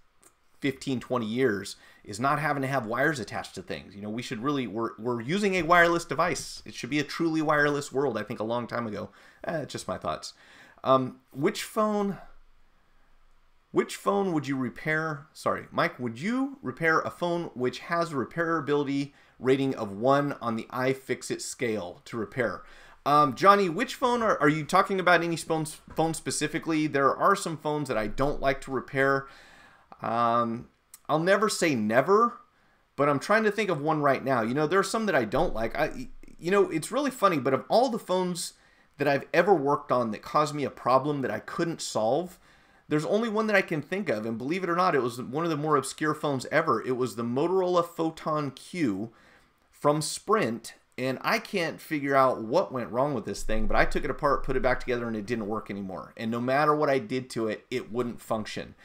15-20 years, is not having to have wires attached to things. We should really, we're using a wireless device. It should be a truly wireless world, I think, a long time ago. Just my thoughts. Which phone would you repair? Sorry, Mike, would you repair a phone which has a repairability rating of 1 on the iFixit scale to repair? Johnny, which phone are you talking about? Any phones specifically? There are some phones that I don't like to repair. I'll never say never, but I'm trying to think of one right now. There are some that I don't like. It's really funny, but of all the phones that I've ever worked on that caused me a problem that I couldn't solve, there's only one that I can think of, and believe it or not, it was one of the more obscure phones ever. It was the Motorola Photon Q from Sprint. And I can't figure out what went wrong with this thing, but I took it apart, put it back together, and it didn't work anymore. And no matter what I did to it, it wouldn't function.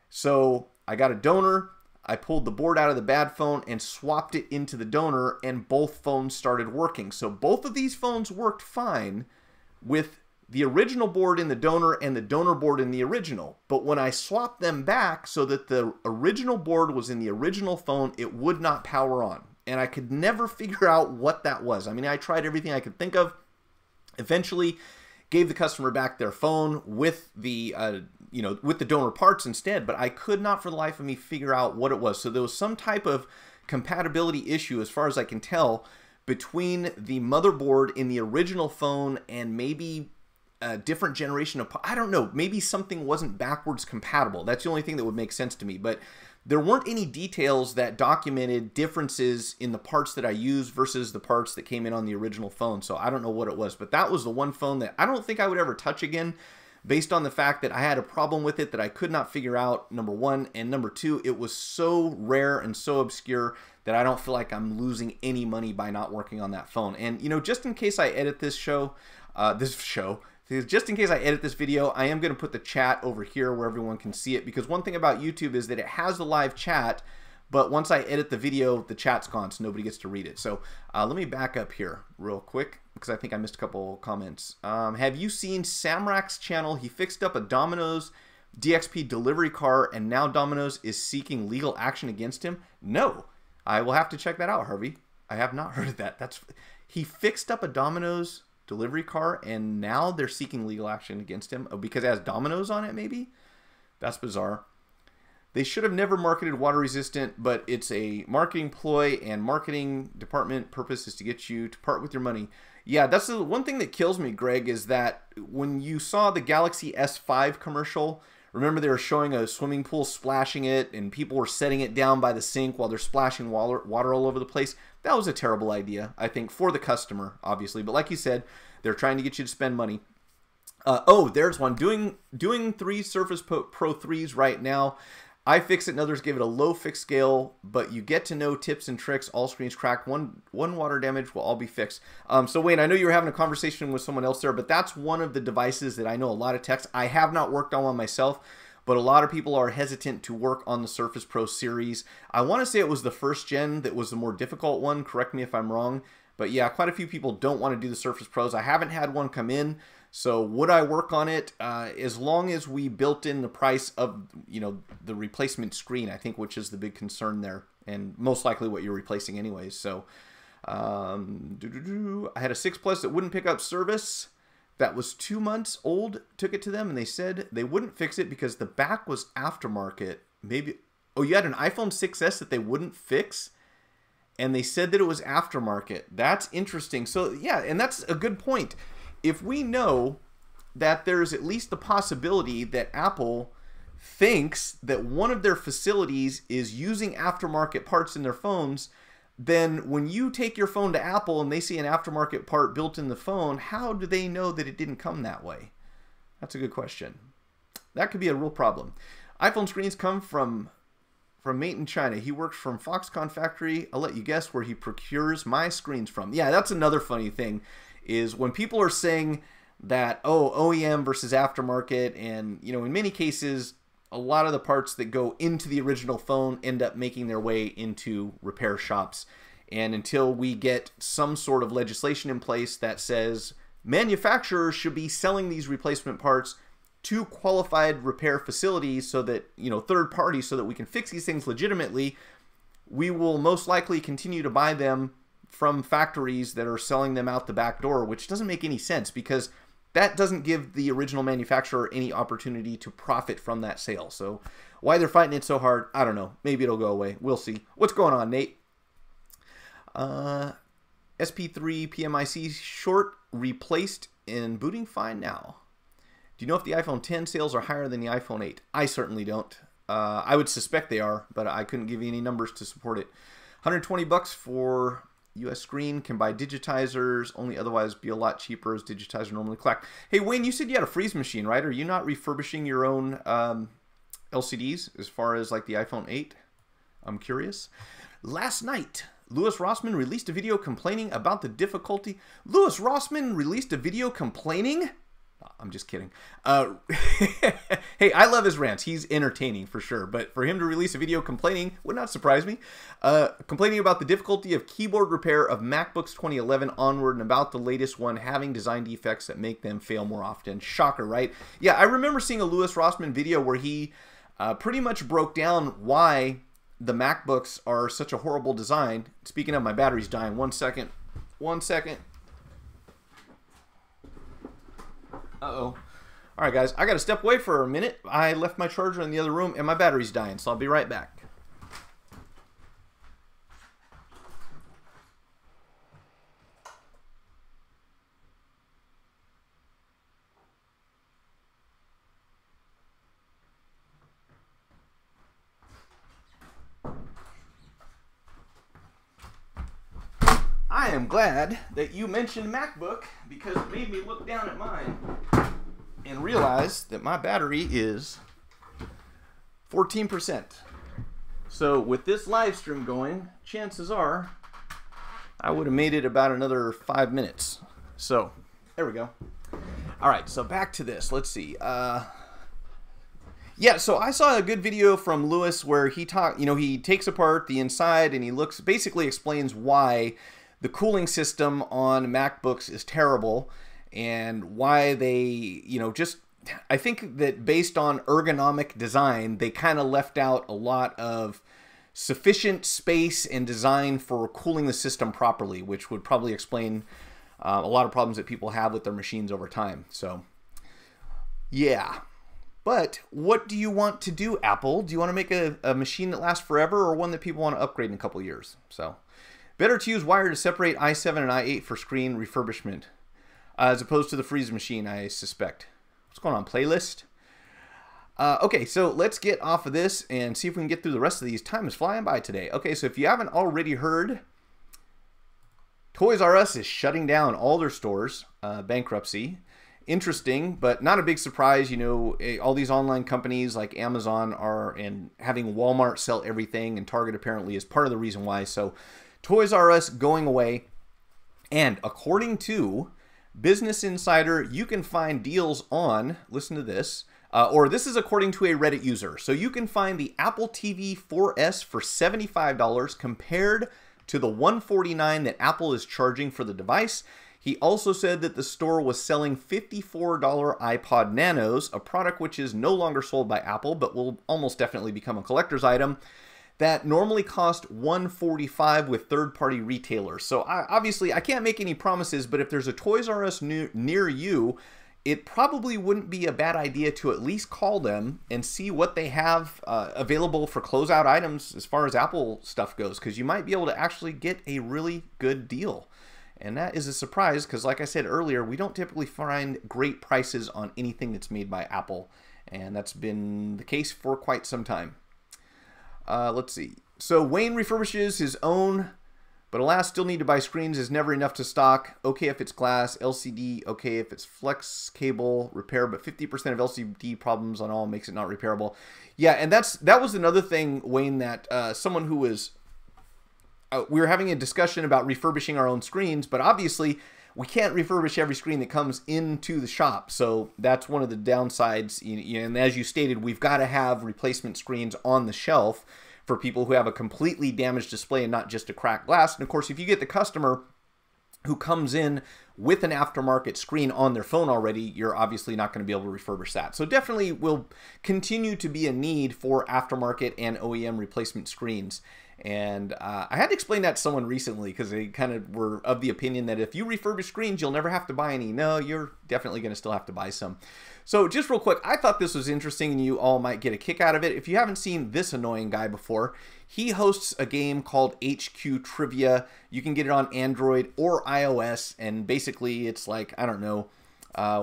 So I got a donor, I pulled the board out of the bad phone and swapped it into the donor, and both phones started working. So both of these phones worked fine with the original board in the donor and the donor board in the original. But when I swapped them back so that the original board was in the original phone, it would not power on. And I could never figure out what that was. I mean, I tried everything I could think of. Eventually gave the customer back their phone with the with the donor parts instead, but I could not for the life of me figure out what it was. So there was some type of compatibility issue, as far as I can tell, between the motherboard in the original phone and maybe a different generation of, I don't know, maybe something wasn't backwards compatible. That's the only thing that would make sense to me. But there weren't any details that documented differences in the parts that I used versus the parts that came in on the original phone. So I don't know what it was, but that was the one phone that I don't think I would ever touch again, based on the fact that I had a problem with it that I could not figure out, number one, and number two, it was so rare and so obscure that I don't feel like I'm losing any money by not working on that phone. And just in case I edit this just in case I edit this video, I am going to put the chat over here where everyone can see it, because one thing about YouTube is that it has the live chat, but once I edit the video, the chat's gone, so nobody gets to read it. So let me back up here real quick, because I think I missed a couple comments. Have you seen Samrak's channel? He fixed up a Domino's DXP delivery car and now Domino's is seeking legal action against him? No. I will have to check that out, Harvey. I have not heard of that. He fixed up a Domino's delivery car and now they're seeking legal action against him because it has Domino's on it, maybe? That's bizarre. They should have never marketed water resistant, but it's a marketing ploy and marketing department purpose is to get you to part with your money. Yeah, that's the one thing that kills me, Greg, is that when you saw the Galaxy S5 commercial, remember they were showing a swimming pool splashing it and people were setting it down by the sink while they're splashing water all over the place. That was a terrible idea, I think, for the customer, obviously. But like you said, they're trying to get you to spend money. Oh, there's one. Doing 3 Surface Pro 3s right now. iFixit and others give it a low fixed scale, but you get to know tips and tricks. All screens cracked. One water damage will all be fixed. So Wayne, I know you were having a conversation with someone else there, but that's one of the devices that I know a lot of techs. I have not worked on one myself, but a lot of people are hesitant to work on the Surface Pro series. I want to say it was the first gen that was the more difficult one. Correct me if I'm wrong. But yeah, quite a few people don't want to do the Surface Pros. I haven't had one come in. So would I work on it? As long as we built in the price of, the replacement screen, I think, which is the big concern there, and most likely what you're replacing anyways. So I had a 6 Plus that wouldn't pick up service. That was 2 months old. Took it to them, and they said they wouldn't fix it because the back was aftermarket. Maybe, oh, you had an iPhone 6s that they wouldn't fix, and they said that it was aftermarket. That's interesting. So yeah, and that's a good point. If we know that there's at least the possibility that Apple thinks that one of their facilities is using aftermarket parts in their phones, then when you take your phone to Apple and they see an aftermarket part built in the phone, how do they know that it didn't come that way? That's a good question. That could be a real problem. iPhone screens come from made in China. He works from Foxconn factory. I'll let you guess where he procures my screens from. Yeah, that's another funny thing. Is when people are saying that, oh, OEM versus aftermarket, and, in many cases, a lot of the parts that go into the original phone end up making their way into repair shops. And until we get some sort of legislation in place that says manufacturers should be selling these replacement parts to qualified repair facilities so that, third parties, so that we can fix these things legitimately, we will most likely continue to buy them from factories that are selling them out the back door, which doesn't make any sense because that doesn't give the original manufacturer any opportunity to profit from that sale. So why they're fighting it so hard, I don't know. Maybe it'll go away. We'll see. What's going on, Nate? SP3 PMIC short replaced and booting fine now. Do you know if the iPhone 10 sales are higher than the iPhone 8? I certainly don't. I would suspect they are, but I couldn't give you any numbers to support it. $120 for US screen, can buy digitizers, only otherwise be a lot cheaper as digitizer normally clack. Hey Wayne, you said you had a freeze machine, right? Are you not refurbishing your own LCDs as far as like the iPhone 8? I'm curious. Last night, Louis Rossmann released a video complaining about the difficulty. Louis Rossmann released a video complaining? I'm just kidding. Hey, I love his rants. He's entertaining for sure. But for him to release a video complaining would not surprise me. Complaining about the difficulty of keyboard repair of MacBooks 2011 onward and about the latest one having design defects that make them fail more often. Shocker, right? Yeah, I remember seeing a Louis Rossmann video where he pretty much broke down why the MacBooks are such a horrible design. Speaking of, my battery's dying. 1 second. 1 second. Uh-oh. All right, guys, I got to step away for a minute. I left my charger in the other room, and my battery's dying, so I'll be right back. I am glad that you mentioned MacBook because it made me look down at mine and realize that my battery is 14%. So with this live stream going, chances are I would have made it about another 5 minutes. So there we go. All right, so back to this. Let's see. Yeah, so I saw a good video from Louis where he he takes apart the inside and he basically explains why the cooling system on MacBooks is terrible and why they, just I think that based on ergonomic design, they kind of left out a lot of sufficient space and design for cooling the system properly, which would probably explain a lot of problems that people have with their machines over time. So, yeah. But what do you want to do, Apple? Do you want to make a machine that lasts forever, or one that people want to upgrade in a couple of years? So, better to use wire to separate i7 and i8 for screen refurbishment, as opposed to the freeze machine, I suspect. What's going on, playlist? Okay, so let's get off of this and see if we can get through the rest of these. Time is flying by today. Okay, so if you haven't already heard, Toys R Us is shutting down all their stores, bankruptcy. Interesting, but not a big surprise. You know, all these online companies like Amazon and having Walmart sell everything, and Target apparently is part of the reason why. So Toys R Us going away, and according to Business Insider, you can find deals on, listen to this, or this is according to a Reddit user. So you can find the Apple TV 4S for $75 compared to the $149 that Apple is charging for the device. He also said that the store was selling $54 iPod Nanos, a product which is no longer sold by Apple, but will almost definitely become a collector's item, that normally cost $145 with third-party retailers. So obviously, I can't make any promises, but if there's a Toys R Us near you, it probably wouldn't be a bad idea to at least call them and see what they have available for closeout items as far as Apple stuff goes, because you might be able to actually get a really good deal. And that is a surprise, because like I said earlier, we don't typically find great prices on anything that's made by Apple, and that's been the case for quite some time. Let's see. So Wayne refurbishes his own, but alas, still need to buy screens, is never enough to stock. Okay if it's glass, LCD, okay if it's flex cable, repair, but 50% of LCD problems on all makes it not repairable. Yeah, and that was another thing, Wayne, that someone who was, we were having a discussion about refurbishing our own screens, but obviously we can't refurbish every screen that comes into the shop. So that's one of the downsides. And as you stated, we've got to have replacement screens on the shelf for people who have a completely damaged display and not just a cracked glass. And of course, if you get the customer who comes in with an aftermarket screen on their phone already, you're obviously not going to be able to refurbish that. So definitely will continue to be a need for aftermarket and OEM replacement screens. And I had to explain that to someone recently, because they kind of were of the opinion that if you refurbish screens, you'll never have to buy any. No, you're definitely going to still have to buy some. So just real quick, I thought this was interesting and you all might get a kick out of it. If you haven't seen this annoying guy before, he hosts a game called HQ Trivia. You can get it on Android or iOS, and basically it's like, I don't know,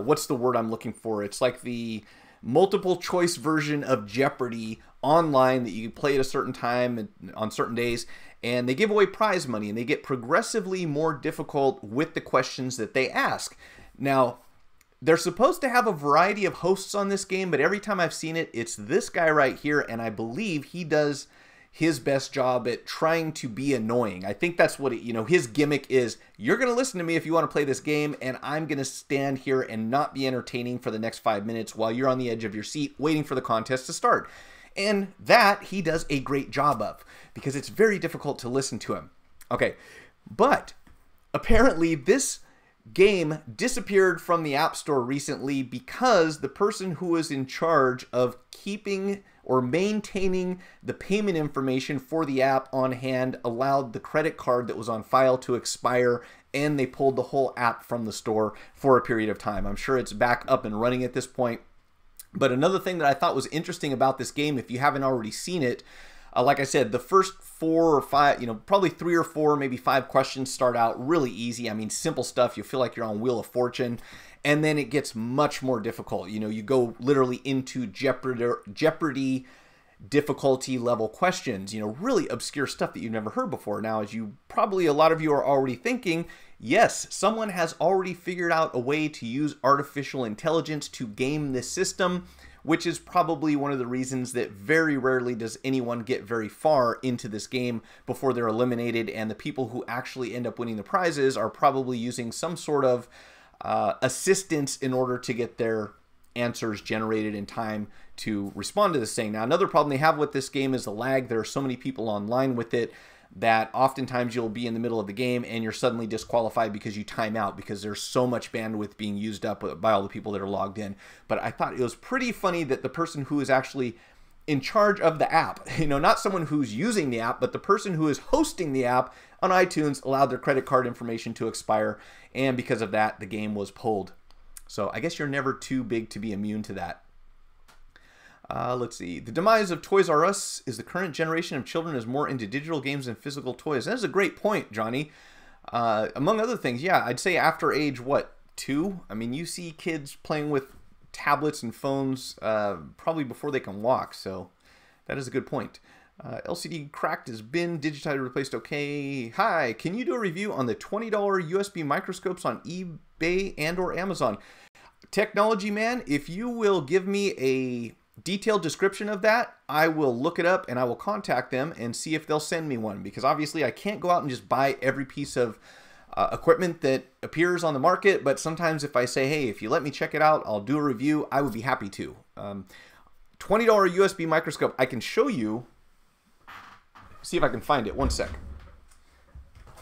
what's the word I'm looking for? It's like the multiple choice version of Jeopardy online that you can play at a certain time and on certain days, and they give away prize money, and they get progressively more difficult with the questions that they ask. Now, they're supposed to have a variety of hosts on this game, but every time I've seen it, it's this guy right here, and I believe he does his best job at trying to be annoying. I think that's what his gimmick is. You're going to listen to me if you want to play this game, and I'm going to stand here and not be entertaining for the next 5 minutes while you're on the edge of your seat waiting for the contest to start. And that he does a great job of, because it's very difficult to listen to him. Okay, but apparently this game disappeared from the App Store recently because the person who was in charge of keeping or maintaining the payment information for the app on hand allowed the credit card that was on file to expire, and they pulled the whole app from the store for a period of time. I'm sure it's back up and running at this point. But another thing that I thought was interesting about this game, if you haven't already seen it, like I said, the first 4 or 5, probably 3 or 4, maybe 5 questions start out really easy. I mean, simple stuff. You feel like you're on Wheel of Fortune. And then it gets much more difficult. You go literally into Jeopardy difficulty level questions, really obscure stuff that you've never heard before. Now, as you probably, a lot of you are already thinking, yes, someone has already figured out a way to use artificial intelligence to game this system, which is probably one of the reasons that very rarely does anyone get very far into this game before they're eliminated, and the people who actually end up winning the prizes are probably using some sort of assistance in order to get their answers generated in time to respond to this thing. Now, another problem they have with this game is the lag. There are so many people online with it. that oftentimes you'll be in the middle of the game and you're suddenly disqualified because you time out because there's so much bandwidth being used up by all the people that are logged in. But I thought it was pretty funny that the person who is actually in charge of the app, not someone who's using the app, but the person who is hosting the app on iTunes allowed their credit card information to expire, and because of that, the game was pulled. So I guess you're never too big to be immune to that. Let's see. The demise of Toys R Us is the current generation of children is more into digital games than physical toys. That is a great point, Johnny. Among other things, yeah, I'd say after age, what, 2? I mean, you see kids playing with tablets and phones probably before they can walk, so that is a good point. LCD cracked has been digitized, replaced. Okay. Hi, can you do a review on the $20 USB microscopes on eBay and or Amazon? Technology man, if you will give me a detailed description of that, I will look it up and I will contact them and see if they'll send me one, because obviously I can't go out and just buy every piece of equipment that appears on the market, but sometimes if I say, hey, if you let me check it out, I'll do a review, I would be happy to. $20 USB microscope, I can show you, see if I can find it, one sec.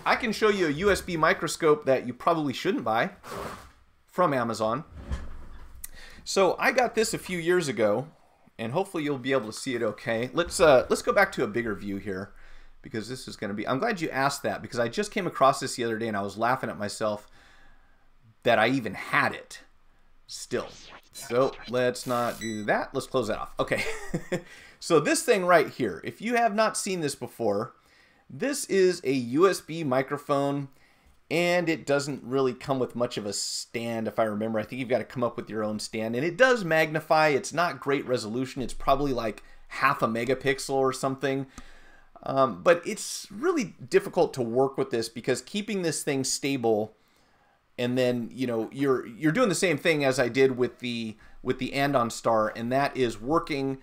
I can show you a USB microscope that you probably shouldn't buy from Amazon. So I got this a few years ago, and hopefully you'll be able to see it okay. Let's go back to a bigger view here, because this is going to be, I'm glad you asked that, because I just came across this the other day and I was laughing at myself that I even had it still. So let's not do that. Let's close that off. Okay. So this thing right here, if you have not seen this before, this is a USB microphone, and it doesn't really come with much of a stand, if I remember. I think you've got to come up with your own stand, and it does magnify. It's not great resolution. It's probably like 0.5 megapixel or something. But it's really difficult to work with this, because keeping this thing stable, and then you're doing the same thing as I did with the Andon Star, and that is working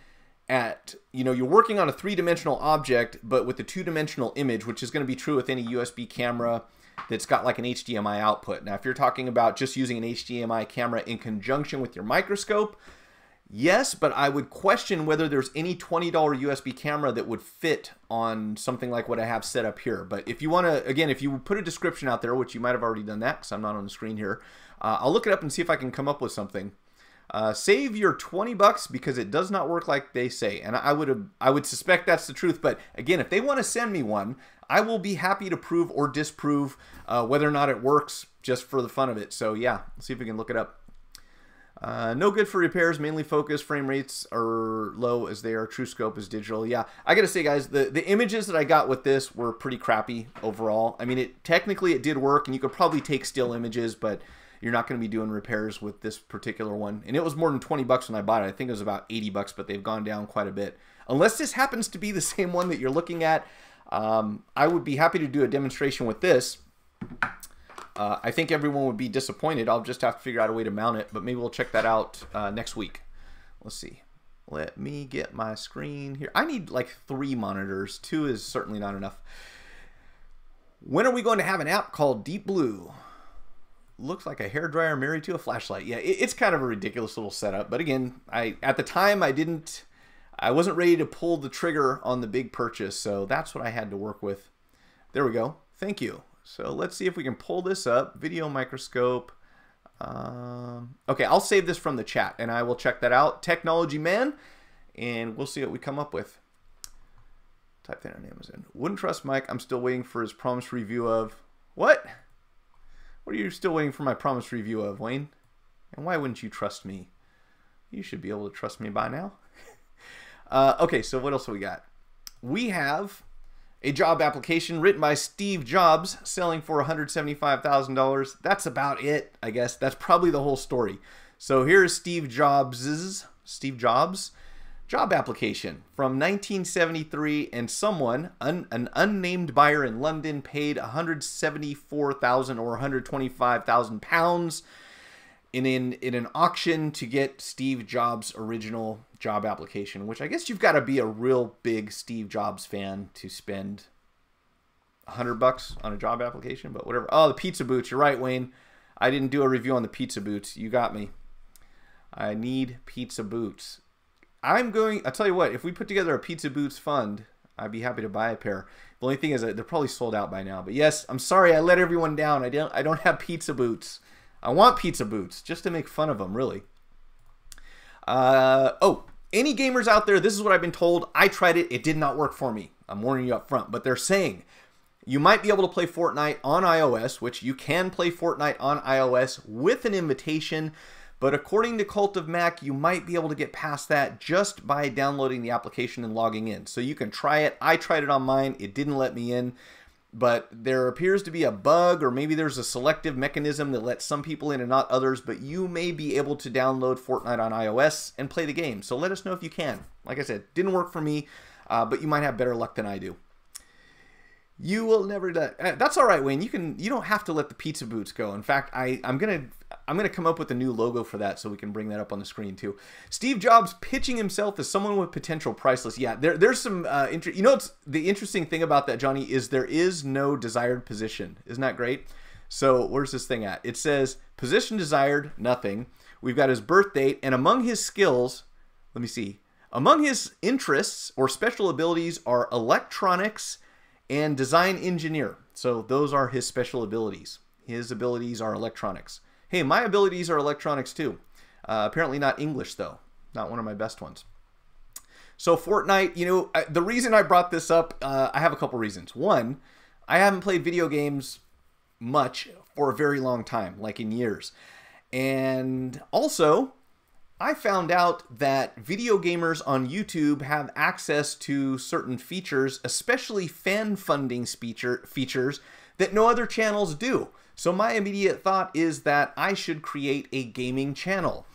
at you're working on a 3-dimensional object, but with a 2-dimensional image, which is going to be true with any USB camera that's got like an HDMI output. Now, if you're talking about just using an HDMI camera in conjunction with your microscope, yes, but I would question whether there's any $20 USB camera that would fit on something like what I have set up here. But if you want to, again, if you put a description out there, which you might have already done that because I'm not on the screen here, I'll look it up and see if I can come up with something. Save your $20 because it does not work like they say. And I would suspect that's the truth. But again, if they want to send me one, I will be happy to prove or disprove whether or not it works, just for the fun of it. So yeah, let's see if we can look it up. No good for repairs, mainly focus. Frame rates are low as they are. True scope is digital. Yeah, I gotta say, guys, the images that I got with this were pretty crappy overall. I mean, technically it did work, and you could probably take still images, but you're not going to be doing repairs with this particular one. And it was more than $20 when I bought it. I think it was about $80, but they've gone down quite a bit. Unless this happens to be the same one that you're looking at, I would be happy to do a demonstration with this. I think everyone would be disappointed. I'll just have to figure out a way to mount it, but maybe we'll check that out next week. Let's see. Let me get my screen here. I need like 3 monitors. 2 is certainly not enough. When are we going to have an app called Deep Blue? Looks like a hairdryer married to a flashlight. Yeah, it's kind of a ridiculous little setup. But again, at the time I wasn't ready to pull the trigger on the big purchase, so that's what I had to work with. There we go. Thank you. So let's see if we can pull this up. Video microscope. Okay, I'll save this from the chat and I will check that out. Technology man, and we'll see what we come up with. Type that on Amazon. Wouldn't trust Mike. I'm still waiting for his promised review of what? What are you still waiting for my promised review of, Wayne? And why wouldn't you trust me? You should be able to trust me by now. Okay, so what else do we got? We have a job application written by Steve Jobs, selling for $175,000. That's about it, I guess. That's probably the whole story. So here's Steve Jobs' job application from 1973, and someone, an unnamed buyer in London, paid $174,000 or £125,000 in an auction to get Steve Jobs' original job application, which I guess you've got to be a real big Steve Jobs fan to spend $100 on a job application, but whatever. Oh, the pizza boots. You're right, Wayne. I didn't do a review on the pizza boots. You got me. I need pizza boots. I'll tell you what, if we put together a pizza boots fund, I'd be happy to buy a pair. The only thing is that they're probably sold out by now. But yes, I'm sorry I let everyone down. I don't have pizza boots. I want pizza boots just to make fun of them, really. Oh, any gamers out there, this is what I've been told. I tried it. It did not work for me. I'm warning you up front. But they're saying you might be able to play Fortnite on iOS, which you can play Fortnite on iOS with an invitation. But according to Cult of Mac, you might be able to get past that just by downloading the application and logging in. So you can try it. I tried it on mine. It didn't let me in. But there appears to be a bug, or maybe there's a selective mechanism that lets some people in and not others. But you may be able to download Fortnite on iOS and play the game. So let us know if you can. Like I said, didn't work for me, but you might have better luck than I do. You will never do that. That's all right, Wayne. You don't have to let the pizza boots go. In fact, I'm gonna come up with a new logo for that so we can bring that up on the screen too. Steve Jobs pitching himself as someone with potential, priceless. Yeah, there's some you know, the interesting thing about that, Johnny, is there is no desired position. Isn't that great? So where's this thing at? It says position desired, nothing. We've got his birth date, and among his skills, let me see. Among his interests or special abilities are electronics and design engineer. So those are his special abilities. His abilities are electronics. Hey, my abilities are electronics too. Apparently not English though. Not one of my best ones. So Fortnite, you know, the reason I brought this up, I have a couple reasons. One, I haven't played video games much for a very long time, like in years. And also, I found out that video gamers on YouTube have access to certain features, especially fan funding features that no other channels do. So my immediate thought is that I should create a gaming channel.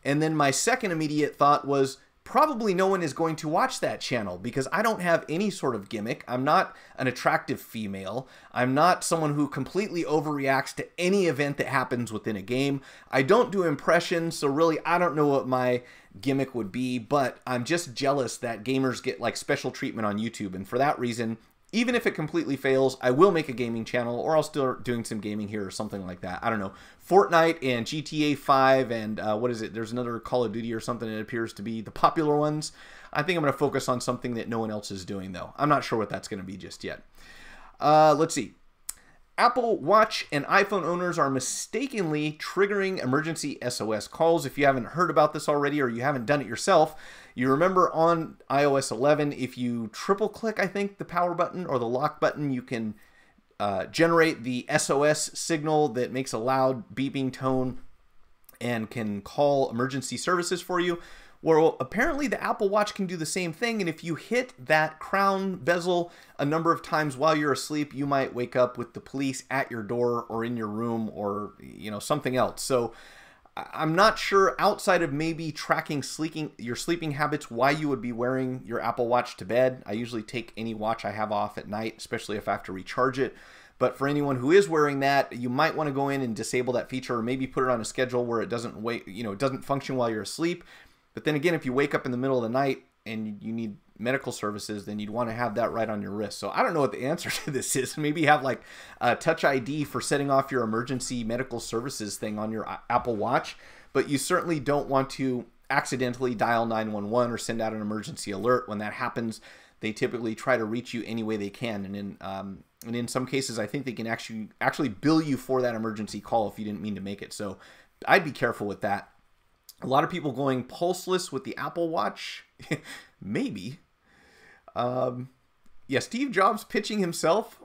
And then my second immediate thought was probably no one is going to watch that channel because I don't have any sort of gimmick. I'm not an attractive female. I'm not someone who completely overreacts to any event that happens within a game. I don't do impressions, so really I don't know what my gimmick would be, but I'm just jealous that gamers get like special treatment on YouTube, and for that reason, even if it completely fails, I will make a gaming channel, or I'll start doing some gaming here or something like that. I don't know. Fortnite and GTA 5 and what is it? There's another Call of Duty or something that appears to be the popular ones. I think I'm going to focus on something that no one else is doing, though. I'm not sure what that's going to be just yet. Let's see. Apple Watch and iPhone owners are mistakenly triggering emergency SOS calls. If you haven't heard about this already or you haven't done it yourself, you remember on iOS 11, if you triple click, I think, the power button or the lock button, you can generate the SOS signal that makes a loud beeping tone and can call emergency services for you. Well, apparently the Apple Watch can do the same thing, and if you hit that crown bezel a number of times while you're asleep, you might wake up with the police at your door or in your room or, you know, something else. So I'm not sure, outside of maybe tracking your sleeping habits, why you would be wearing your Apple Watch to bed. I usually take any watch I have off at night, especially if I have to recharge it. But for anyone who is wearing that, you might want to go in and disable that feature, or maybe put it on a schedule where it doesn't it doesn't function while you're asleep. But then again, if you wake up in the middle of the night and you need medical services, then you'd want to have that right on your wrist. So I don't know what the answer to this is. Maybe have like a Touch ID for setting off your emergency medical services thing on your Apple Watch. But you certainly don't want to accidentally dial 911 or send out an emergency alert. When that happens, they typically try to reach you any way they can. And in some cases, I think they can actually bill you for that emergency call if you didn't mean to make it. So I'd be careful with that. A lot of people going pulseless with the Apple Watch. Maybe. Yeah, Steve Jobs pitching himself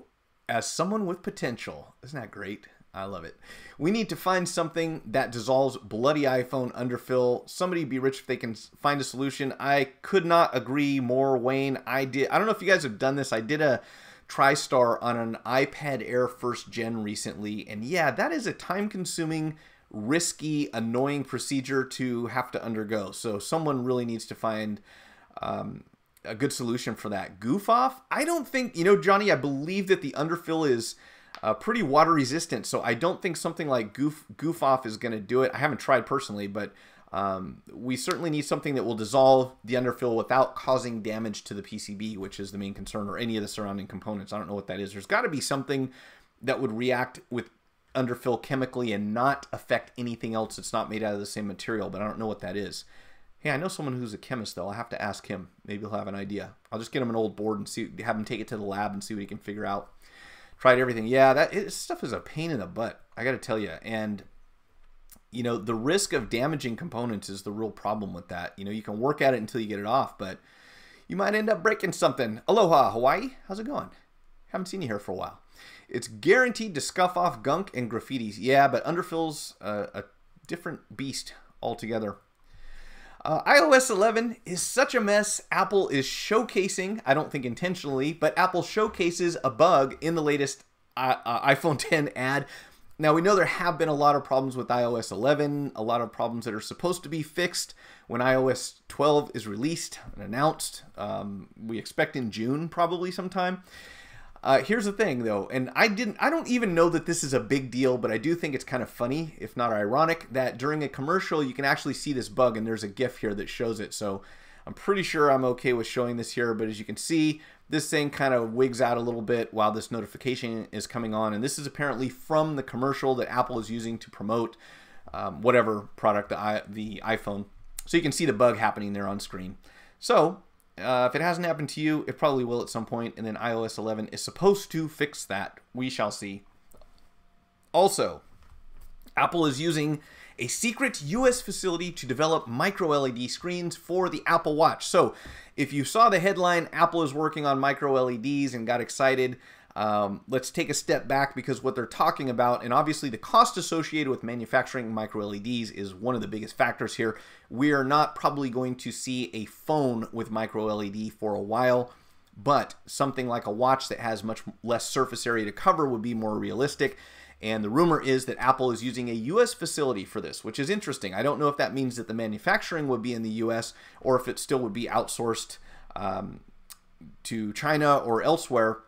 as someone with potential. Isn't that great? I love it. We need to find something that dissolves bloody iPhone underfill. Somebody be rich if they can find a solution. I could not agree more, Wayne. I don't know if you guys have done this. I did a TriStar on an iPad Air 1st Gen recently. And yeah, that is a time-consuming, risky, annoying procedure to have to undergo. So someone really needs to find a good solution for that. Goof off? I don't think, Johnny, I believe that the underfill is pretty water resistant. So I don't think something like goof off is going to do it. I haven't tried personally, but we certainly need something that will dissolve the underfill without causing damage to the PCB, which is the main concern, or any of the surrounding components. I don't know what that is. There's got to be something that would react with underfill chemically and not affect anything else that's not made out of the same material, but I don't know what that is. Hey, I know someone who's a chemist, though. I'll have to ask him. Maybe he'll have an idea. I'll just get him an old board and see, have him take it to the lab and see what he can figure out. Tried everything. Yeah, that stuff is a pain in the butt, I got to tell you. And, you know, the risk of damaging components is the real problem with that. You know, you can work at it until you get it off, but you might end up breaking something. Aloha, Hawaii. How's it going? Haven't seen you here for a while. It's guaranteed to scuff off gunk and graffitis. Yeah, but underfill's a different beast altogether. iOS 11 is such a mess. Apple is showcasing, I don't think intentionally, but Apple showcases a bug in the latest iPhone 10 ad. Now, we know there have been a lot of problems with iOS 11, a lot of problems that are supposed to be fixed when iOS 12 is released and announced. We expect in June, probably sometime. Here's the thing, though, and I don't even know that this is a big deal, but I do think it's kind of funny, if not ironic, that during a commercial you can actually see this bug, and there's a GIF here that shows it. So I'm pretty sure I'm okay with showing this here, but as you can see, this thing kind of wigs out a little bit while this notification is coming on, and this is apparently from the commercial that Apple is using to promote whatever product, the iPhone. So you can see the bug happening there on screen. So if it hasn't happened to you, it probably will at some point, and then iOS 11 is supposed to fix that. We shall see. Also, Apple is using a secret US facility to develop micro-LED screens for the Apple Watch. So if you saw the headline, Apple is working on micro-LEDs and got excited, let's take a step back, because what they're talking about, and obviously the cost associated with manufacturing micro-LEDs is one of the biggest factors here. We are not probably going to see a phone with micro-LED for a while, but something like a watch that has much less surface area to cover would be more realistic. And the rumor is that Apple is using a US facility for this, which is interesting. I don't know if that means that the manufacturing would be in the US or if it still would be outsourced to China or elsewhere.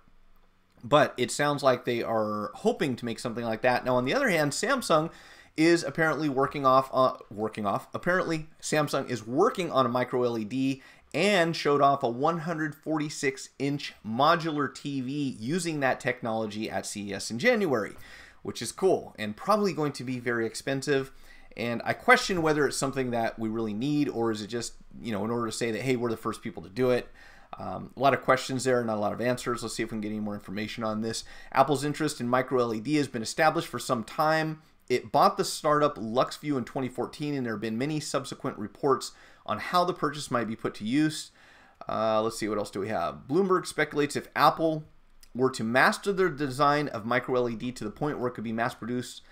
But it sounds like they are hoping to make something like that. Now, on the other hand, Samsung is apparently apparently Samsung is working on a micro LED and showed off a 146-inch modular TV using that technology at CES in January, which is cool and probably going to be very expensive. And I question whether it's something that we really need, or is it just, you know, in order to say that, hey, we're the first people to do it. A lot of questions there, not a lot of answers. Let's see if we can get any more information on this. Apple's interest in micro-LED has been established for some time. It bought the startup LuxView in 2014, and there have been many subsequent reports on how the purchase might be put to use. Let's see, what else do we have? Bloomberg speculates if Apple were to master their design of micro-LED to the point where it could be mass-produced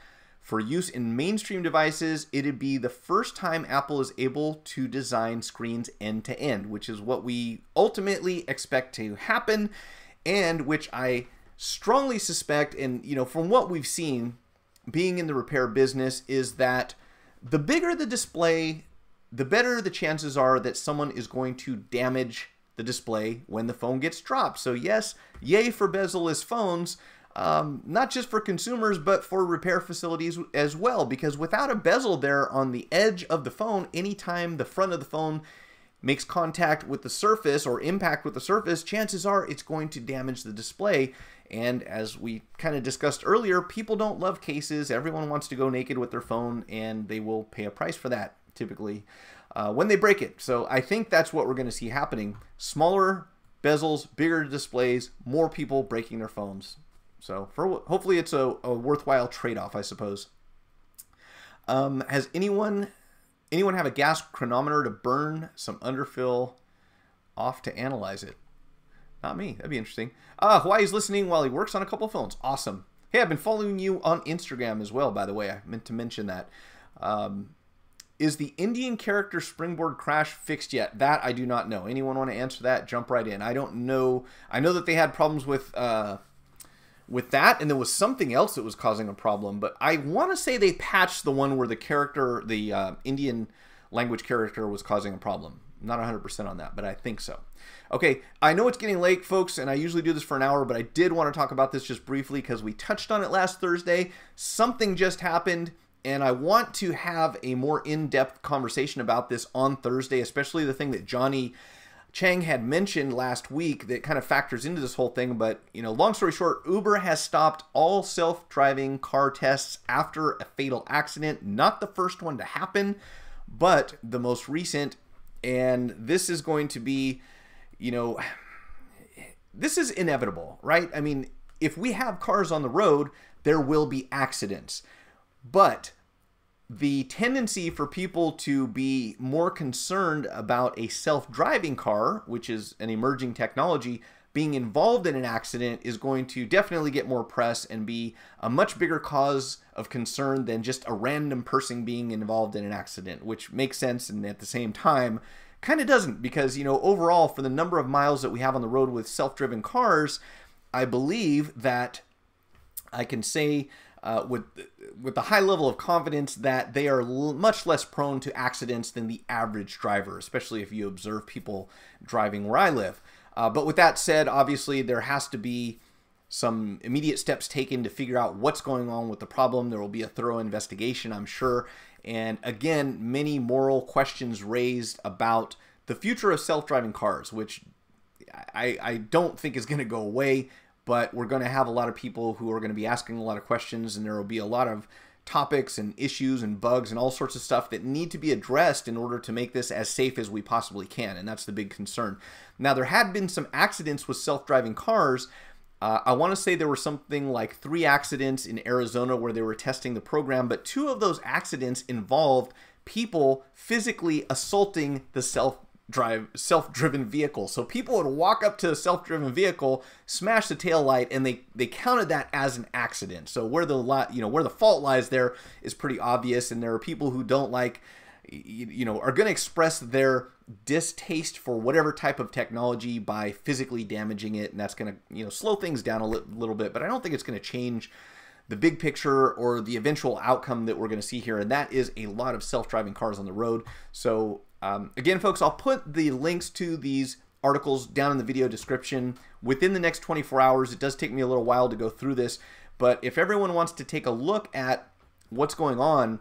for use in mainstream devices, it'd be the first time Apple is able to design screens end-to-end, which is what we ultimately expect to happen, and which I strongly suspect, and you know, from what we've seen, being in the repair business, is that the bigger the display, the better the chances are that someone is going to damage the display when the phone gets dropped. So yes, yay for bezel-less phones. Not just for consumers, but for repair facilities as well, because without a bezel there on the edge of the phone, anytime the front of the phone makes contact with the surface or impact with the surface, chances are it's going to damage the display. And as we kind of discussed earlier, people don't love cases. Everyone wants to go naked with their phone, and they will pay a price for that, typically, when they break it. So I think that's what we're going to see happening. Smaller bezels, bigger displays, more people breaking their phones. So hopefully it's a worthwhile trade-off, I suppose. Has anyone have a gas chronometer to burn some underfill off to analyze it? Not me. That'd be interesting. Hawaii's listening while he works on a couple phones. Awesome. Hey, I've been following you on Instagram as well, by the way. I meant to mention that. Is the Indian character springboard crash fixed yet? That I do not know. Anyone want to answer that? Jump right in. I don't know. I know that they had problems with that, and there was something else that was causing a problem, but I want to say they patched the one where the character, the Indian language character, was causing a problem. I'm not 100% on that, but I think so. Okay, I know it's getting late, folks, and I usually do this for an hour, but I did want to talk about this just briefly because we touched on it last Thursday. Something just happened, and I want to have a more in-depth conversation about this on Thursday, especially the thing that Johnny Chang had mentioned last week that kind of factors into this whole thing. But, you know, long story short, Uber has stopped all self-driving car tests after a fatal accident. Not the first one to happen, but the most recent And this is going to be, you know, this is inevitable, right? I mean, if we have cars on the road, there will be accidents. But the tendency for people to be more concerned about a self-driving car, which is an emerging technology, being involved in an accident is going to definitely get more press and be a much bigger cause of concern than just a random person being involved in an accident, which makes sense and at the same time kind of doesn't, because, you know, overall for the number of miles that we have on the road with self-driven cars, I believe that I can say with a high level of confidence that they are much less prone to accidents than the average driver, especially if you observe people driving where I live. But with that said, obviously there has to be some immediate steps taken to figure out what's going on with the problem. There will be a thorough investigation, I'm sure. And again, many moral questions raised about the future of self-driving cars, which I don't think is going to go away. But we're going to have a lot of people who are going to be asking a lot of questions, and there will be a lot of topics and issues and bugs and all sorts of stuff that need to be addressed in order to make this as safe as we possibly can, and that's the big concern. Now, there had been some accidents with self-driving cars. I want to say there were something like 3 accidents in Arizona where they were testing the program, but 2 of those accidents involved people physically assaulting the self-driven vehicle. So people would walk up to a self-driven vehicle, smash the taillight, and they counted that as an accident. So where the fault lies there is pretty obvious, and there are people who don't like, are going to express their distaste for whatever type of technology by physically damaging it, and that's going to slow things down a little bit, but I don't think it's going to change the big picture or the eventual outcome that we're going to see here, and that is a lot of self-driving cars on the road. So again, folks, I'll put the links to these articles down in the video description within the next 24 hours. It does take me a little while to go through this, but if everyone wants to take a look at what's going on,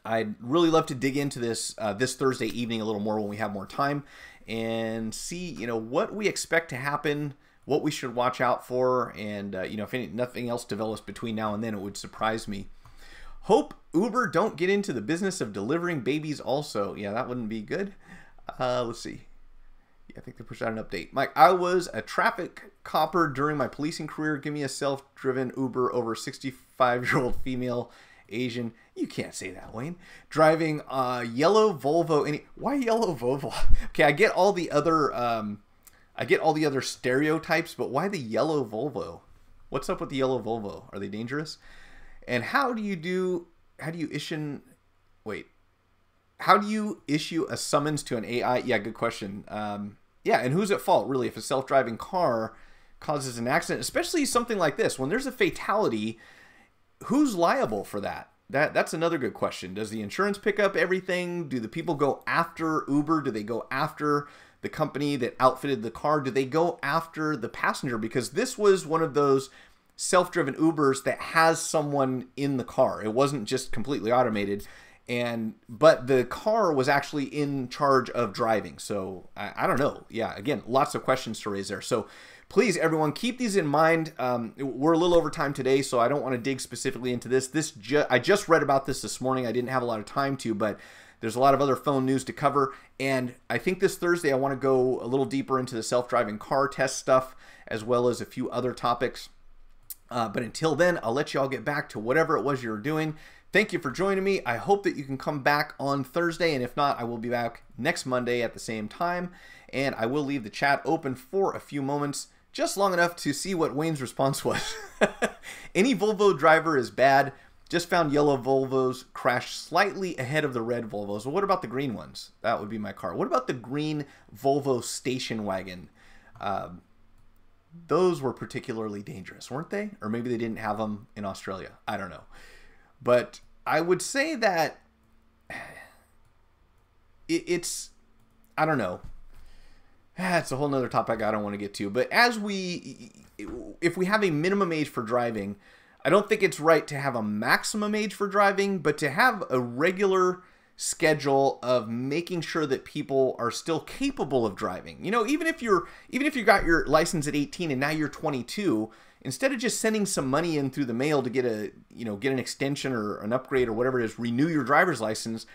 I'd really love to dig into this this Thursday evening a little more when we have more time and see, what we expect to happen, what we should watch out for, and if nothing else develops between now and then, it would surprise me. Hope Uber don't get into the business of delivering babies also. Yeah, that wouldn't be good. Let's see. Yeah, I think they pushed out an update. Mike, I was a traffic copper during my policing career. Give me a self-driven Uber over 65-year-old female Asian. You can't say that, Wayne. Driving a yellow Volvo. Why yellow Volvo? Okay, I get all the other stereotypes, but why the yellow Volvo? What's up with the yellow Volvo? Are they dangerous? And how do you issue a summons to an AI? Yeah, good question. Yeah, and who's at fault, really, if a self-driving car causes an accident, especially something like this? When there's a fatality, who's liable for that? That's another good question. Does the insurance pick up everything? Do the people go after Uber? Do they go after the company that outfitted the car? Do they go after the passenger? Because this was one of those self-driven Ubers that has someone in the car. It wasn't just completely automated, but the car was actually in charge of driving. So I don't know. Yeah, again, lots of questions to raise there. So please, everyone, keep these in mind. We're a little over time today, so I don't want to dig specifically into this. I just read about this morning. I didn't have a lot of time to, but there's a lot of other phone news to cover. And I think this Thursday I want to go a little deeper into the self-driving car test stuff, as well as a few other topics. But until then, I'll let you all get back to whatever it was you were doing. Thank you for joining me. I hope that you can come back on Thursday, and if not, I will be back next Monday at the same time, and I will leave the chat open for a few moments, just long enough to see what Wayne's response was. Any Volvo driver is bad. Just found yellow Volvos crashed slightly ahead of the red Volvos. Well, what about the green ones? That would be my car. What about the green Volvo station wagon? Those were particularly dangerous, weren't they? Or maybe they didn't have them in Australia. I don't know. But I would say that I don't know. It's a whole nother topic I don't want to get to. But if we have a minimum age for driving, I don't think it's right to have a maximum age for driving, but to have a regular schedule of making sure that people are still capable of driving. Even if you got your license at 18 and now you're 22, instead of just sending some money in through the mail to get an extension or an upgrade or whatever it is, renew your driver's license,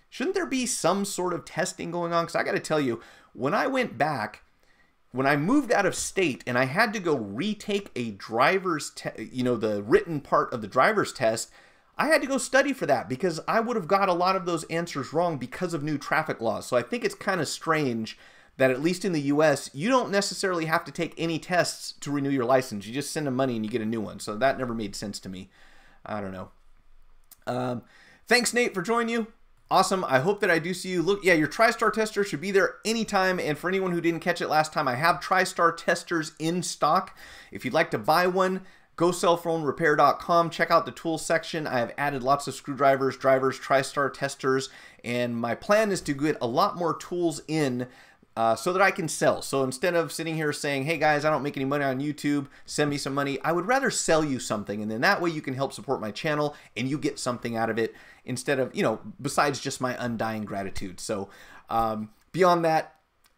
shouldn't there be some sort of testing going on? Because I got to tell you, when I went back, when I moved out of state and I had to go retake a driver's the written part of the driver's test, I had to go study for that because I would have got a lot of those answers wrong because of new traffic laws. So I think it's kind of strange that at least in the US, you don't necessarily have to take any tests to renew your license. You just send them money and you get a new one. So that never made sense to me. I don't know. Thanks, Nate, for joining you. Awesome. I hope that I do see you. Look, yeah, your TriStar tester should be there anytime. And for anyone who didn't catch it last time, I have TriStar testers in stock. If you'd like to buy one, go cellphonerepair.com. Check out the tools section. I have added lots of screwdrivers, drivers, TriStar testers, and my plan is to get a lot more tools in so that I can sell. So instead of sitting here saying, hey guys, I don't make any money on YouTube, send me some money, I would rather sell you something. And then that way you can help support my channel and you get something out of it instead of, besides just my undying gratitude. So beyond that,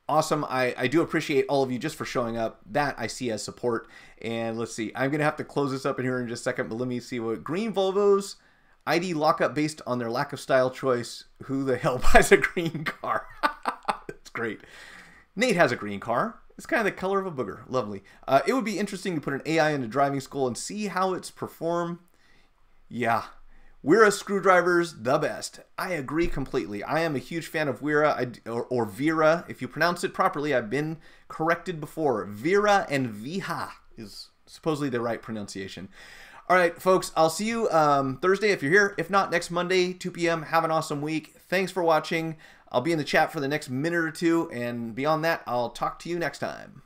awesome. I do appreciate all of you just for showing up. That I see as support. And let's see, I'm going to have to close this up in here in just a second, but let me see what green Volvos, ID lockup based on their lack of style choice. Who the hell buys a green car? That's great. Nate has a green car. It's kind of the color of a booger. Lovely. It would be interesting to put an AI into driving school and see how it's perform. Yeah. Wera screwdrivers, the best. I agree completely. I am a huge fan of Wera, or Vera. If you pronounce it properly, I've been corrected before. Vera and Viha is supposedly the right pronunciation. All right, folks, I'll see you Thursday if you're here. If not, next Monday, 2 p.m. Have an awesome week. Thanks for watching. I'll be in the chat for the next minute or two, and beyond that, I'll talk to you next time.